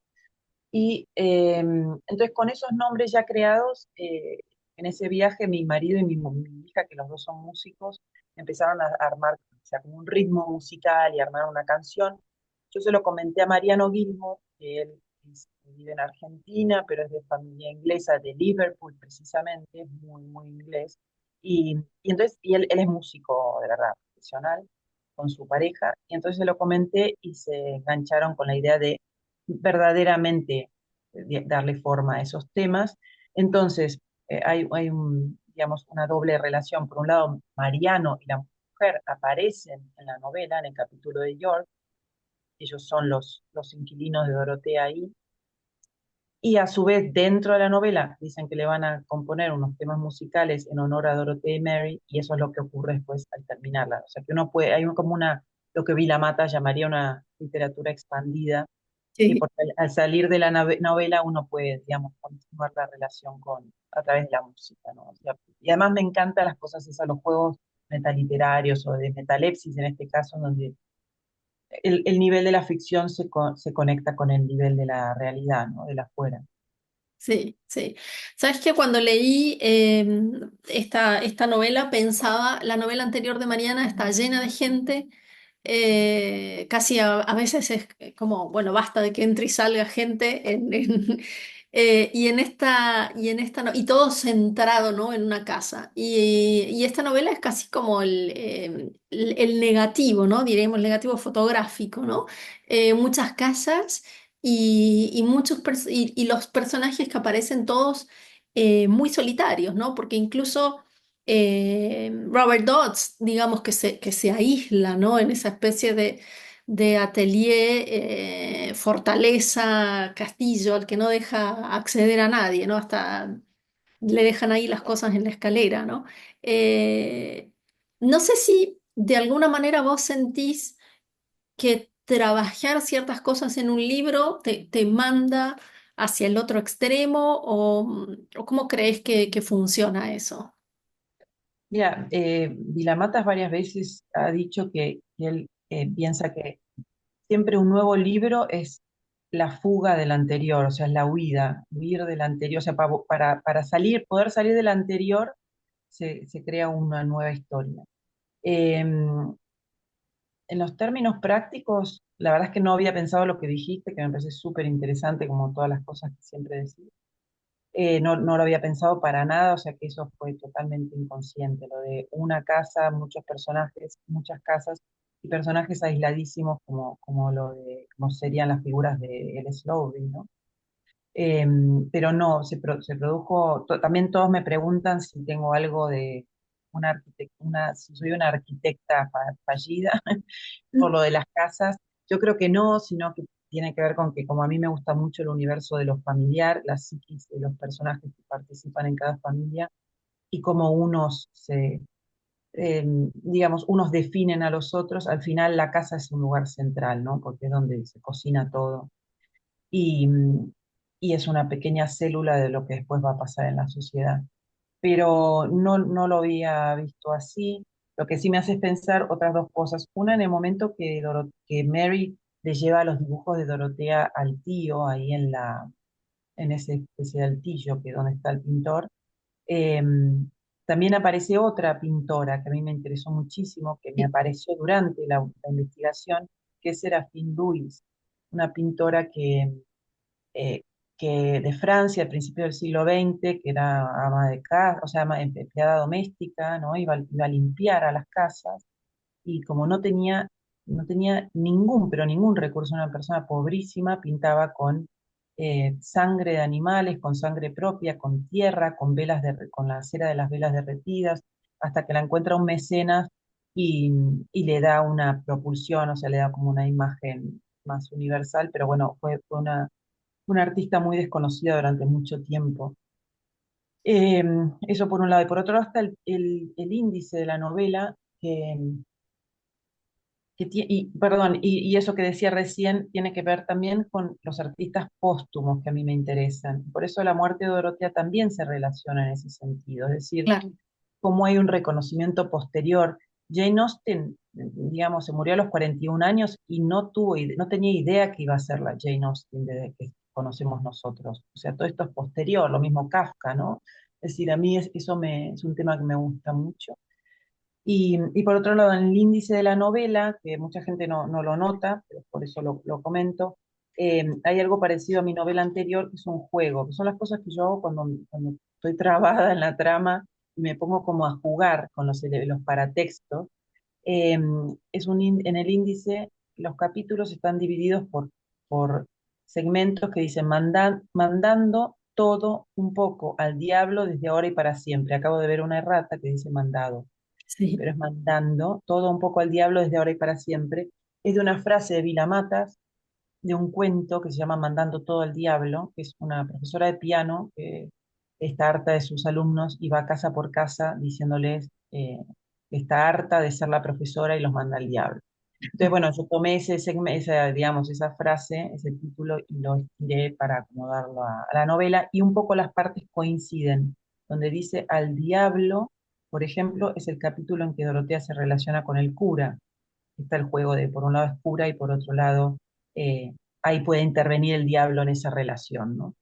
Y entonces con esos nombres ya creados, en ese viaje mi marido y mi hija, que los dos son músicos, empezaron a armar, o sea, como un ritmo musical y armar una canción. Yo se lo comenté a Mariano Gilmour, que él vive en Argentina, pero es de familia inglesa, de Liverpool precisamente, es muy, muy inglés. Y él es músico de verdad, profesional, con su pareja, y entonces se lo comenté y se engancharon con la idea de verdaderamente darle forma a esos temas. Entonces, digamos, una doble relación. Por un lado, Mariano y la mujer aparecen en la novela, en el capítulo de York. Ellos son los inquilinos de Dorotea ahí. Y a su vez, dentro de la novela, dicen que le van a componer unos temas musicales en honor a Dorotea y Mary, y eso es lo que ocurre después al terminarla. O sea, que uno puede, como lo que Vila Mata llamaría una literatura expandida, y sí. porque al salir de la novela uno puede, digamos, continuar la relación a través de la música, ¿no? O sea, y además me encantan las cosas esas, los juegos metaliterarios o de metalepsis en este caso, donde el nivel de la ficción se conecta con el nivel de la realidad, ¿no? De la afuera. Sí, sí. Sabes que cuando leí esta novela pensaba, la novela anterior de Mariana está llena de gente, casi a veces es como, bueno, basta de que entre y salga gente y todo centrado, ¿no? En una casa. Y esta novela es casi como el negativo, ¿no? Diremos, el negativo fotográfico, ¿no? Muchas casas y los personajes que aparecen todos muy solitarios, ¿no? Porque incluso Robert Dodds, digamos que se aísla, ¿no? En esa especie de atelier, fortaleza, castillo, al que no deja acceder a nadie, ¿no? Hasta le dejan ahí las cosas en la escalera, ¿no? Eh, no sé si de alguna manera vos sentís que trabajar ciertas cosas en un libro te manda hacia el otro extremo o cómo crees que funciona eso? Mira, Vilamatas varias veces ha dicho que él piensa que siempre un nuevo libro es la fuga del anterior, o sea, es la huida, huir del anterior, o sea, para salir, poder salir del anterior, se crea una nueva historia. En los términos prácticos, la verdad es que no había pensado lo que dijiste, que me parece súper interesante, como todas las cosas que siempre decís. No lo había pensado para nada, o sea que eso fue totalmente inconsciente, lo de una casa, muchos personajes, muchas casas y personajes aisladísimos como serían las figuras de L. Slowing, ¿no? Eh, pero no, se produjo, también todos me preguntan si tengo algo de si soy una arquitecta fallida por lo de las casas. Yo creo que no, sino que tiene que ver con que como a mí me gusta mucho el universo de lo familiar, la psiquis de los personajes que participan en cada familia y cómo digamos, unos definen a los otros, al final la casa es un lugar central, ¿no? Porque es donde se cocina todo y, y es una pequeña célula de lo que después va a pasar en la sociedad. Pero no lo había visto así. Lo que sí me hace es pensar otras dos cosas. Una, en el momento que Mary le lleva los dibujos de Dorotea al tío, ahí en ese especie de altillo que es donde está el pintor, eh, también aparece otra pintora que a mí me interesó muchísimo, que me Sí, apareció durante la investigación, que es Serafine Louis, una pintora eh, que de Francia al principio del siglo XX, que era ama de casa, o sea, empleada doméstica, ¿no? Iba a limpiar a las casas y como no tenía ningún, pero ningún recurso, una persona pobrísima, pintaba con sangre de animales, con sangre propia, con tierra, con la cera de las velas derretidas, hasta que la encuentra un mecenas y, y le da una propulsión, o sea, le da como una imagen más universal, pero bueno, fue una artista muy desconocida durante mucho tiempo. Eh, Eso por un lado. Y por otro lado está el índice de la novela, perdón, y eso que decía recién tiene que ver también con los artistas póstumos que a mí me interesan. Por eso la muerte de Dorotea también se relaciona en ese sentido, es decir, claro. cómo hay un reconocimiento posterior. Jane Austen, digamos, se murió a los 41 años y no tenía idea que iba a ser la Jane Austen de que conocemos nosotros. O sea, todo esto es posterior, lo mismo Kafka, ¿no? Es decir, a mí es un tema que me gusta mucho. Y por otro lado, en el índice de la novela, que mucha gente no lo nota, pero por eso lo comento, hay algo parecido a mi novela anterior, que es un juego, que son las cosas que yo hago cuando estoy trabada en la trama y me pongo como a jugar con los paratextos. Eh, en el índice, los capítulos están divididos por segmentos que dicen mandando todo un poco al diablo desde ahora y para siempre. Acabo de ver una errata que dice mandado, Sí, pero es mandando todo un poco al diablo desde ahora y para siempre. Es de una frase de Vila Matas, de un cuento que se llama Mandando todo al diablo, que es una profesora de piano que está harta de sus alumnos y va casa por casa diciéndoles que está harta de ser la profesora y los manda al diablo. Entonces, bueno, yo tomé digamos, esa frase, ese título, y lo estiré para acomodarlo a la novela, y un poco las partes coinciden, donde dice al diablo, por ejemplo, es el capítulo en que Dorotea se relaciona con el cura. Está el juego de, por un lado es cura, y por otro lado, eh, ahí puede intervenir el diablo en esa relación, ¿no?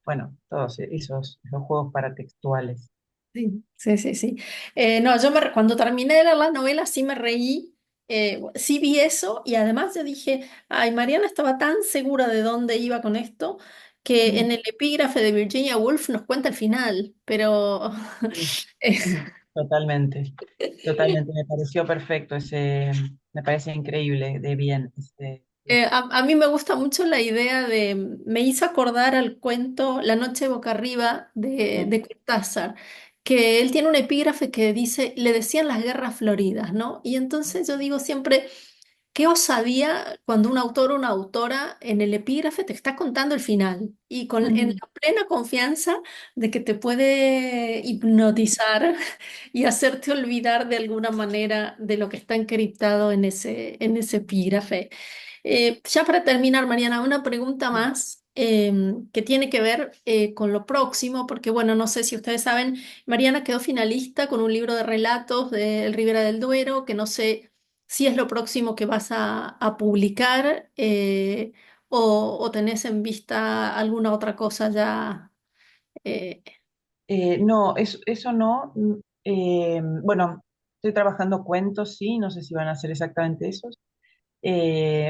Bueno, todos esos juegos paratextuales. sí, sí, sí, sí. No, cuando terminé de leer la novela sí me reí, sí vi eso y además yo dije, ay, Mariana estaba tan segura de dónde iba con esto que Mm, en el epígrafe de Virginia Woolf nos cuenta el final, pero sí. eh, Totalmente, totalmente, me pareció perfecto me parece increíble de bien. a mí me gusta mucho la idea me hizo acordar al cuento La noche boca arriba Mm, de Cortázar, que él tiene un epígrafe que dice, le decían las guerras floridas, ¿no? Y entonces yo digo siempre, qué osadía cuando un autor o una autora en el epígrafe te está contando el final y en Ujú. la plena confianza de que te puede hipnotizar y hacerte olvidar de alguna manera de lo que está encriptado en ese epígrafe. Ya para terminar, Mariana, una pregunta más que tiene que ver con lo próximo, porque bueno, no sé si ustedes saben, Mariana quedó finalista con un libro de relatos de El Ribera del Duero, que no sé si es lo próximo que vas a publicar o tenés en vista alguna otra cosa ya. eh, No, eso no. Bueno, estoy trabajando cuentos, sí, no sé si van a ser exactamente esos.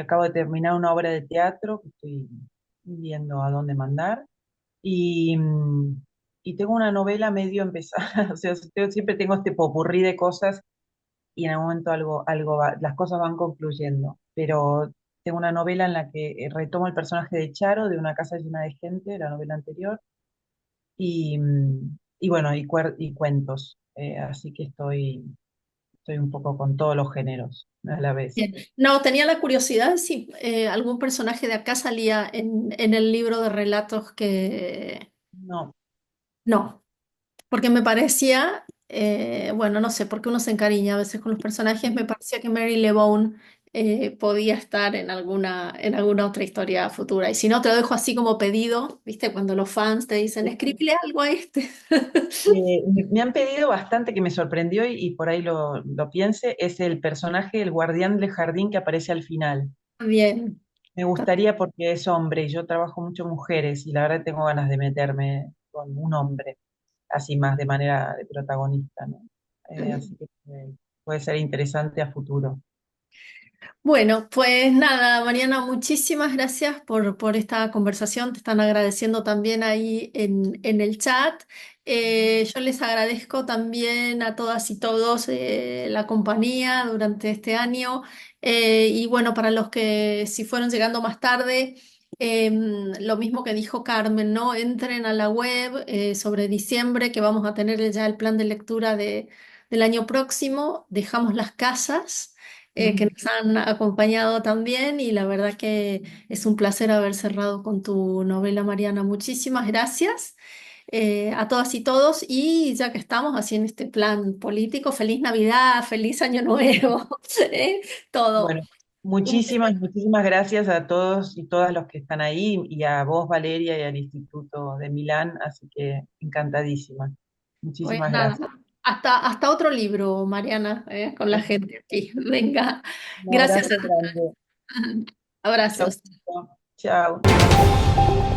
Acabo de terminar una obra de teatro que estoy viendo a dónde mandar. Y, y tengo una novela medio empezada, o sea, siempre tengo este popurrí de cosas y en algún momento las cosas van concluyendo. Pero tengo una novela en la que retomo el personaje de Charo, de Una casa llena de gente, la novela anterior, y bueno, y cuentos. Así que estoy un poco con todos los géneros a la vez. Bien. No, tenía la curiosidad si algún personaje de acá salía en el libro de relatos que... No. No, porque me parecía, bueno, no sé, porque uno se encariña a veces con los personajes, me parecía que Mary LeBone podía estar en alguna otra historia futura. Y si no, te lo dejo así como pedido, ¿viste? Cuando los fans te dicen, escríbele algo a este. Me han pedido bastante que me sorprendió y por ahí lo piense, es el personaje, el guardián del jardín que aparece al final. Bien. Me gustaría porque es hombre y yo trabajo mucho mujeres y la verdad tengo ganas de meterme con un hombre, así más de manera de protagonista, ¿no? Así que puede ser interesante a futuro. Bueno, pues nada, Mariana, muchísimas gracias por esta conversación. Te están agradeciendo también ahí en el chat. Yo les agradezco también a todas y todos la compañía durante este año. Y bueno, para los que si fueron llegando más tarde, lo mismo que dijo Carmen, ¿no? Entren a la web sobre diciembre, que vamos a tener ya el plan de lectura del año próximo. Dejamos las casas que Ujú. nos han acompañado también y la verdad que es un placer haber cerrado con tu novela, Mariana. Muchísimas gracias a todas y todos y ya que estamos así en este plan político, feliz Navidad, feliz Año Nuevo, ¿eh? Todo. Bueno, Un muchísimas, muchísimas gracias a todos y todas los que están ahí y a vos, Valeria, y al Instituto de Milán, así que encantadísima. Pues Muchísimas nada, gracias. hasta otro libro, Mariana, con la gente aquí. Venga, Un gracias abrazo a todos. grande. Chau, Abrazos. chau. Chao.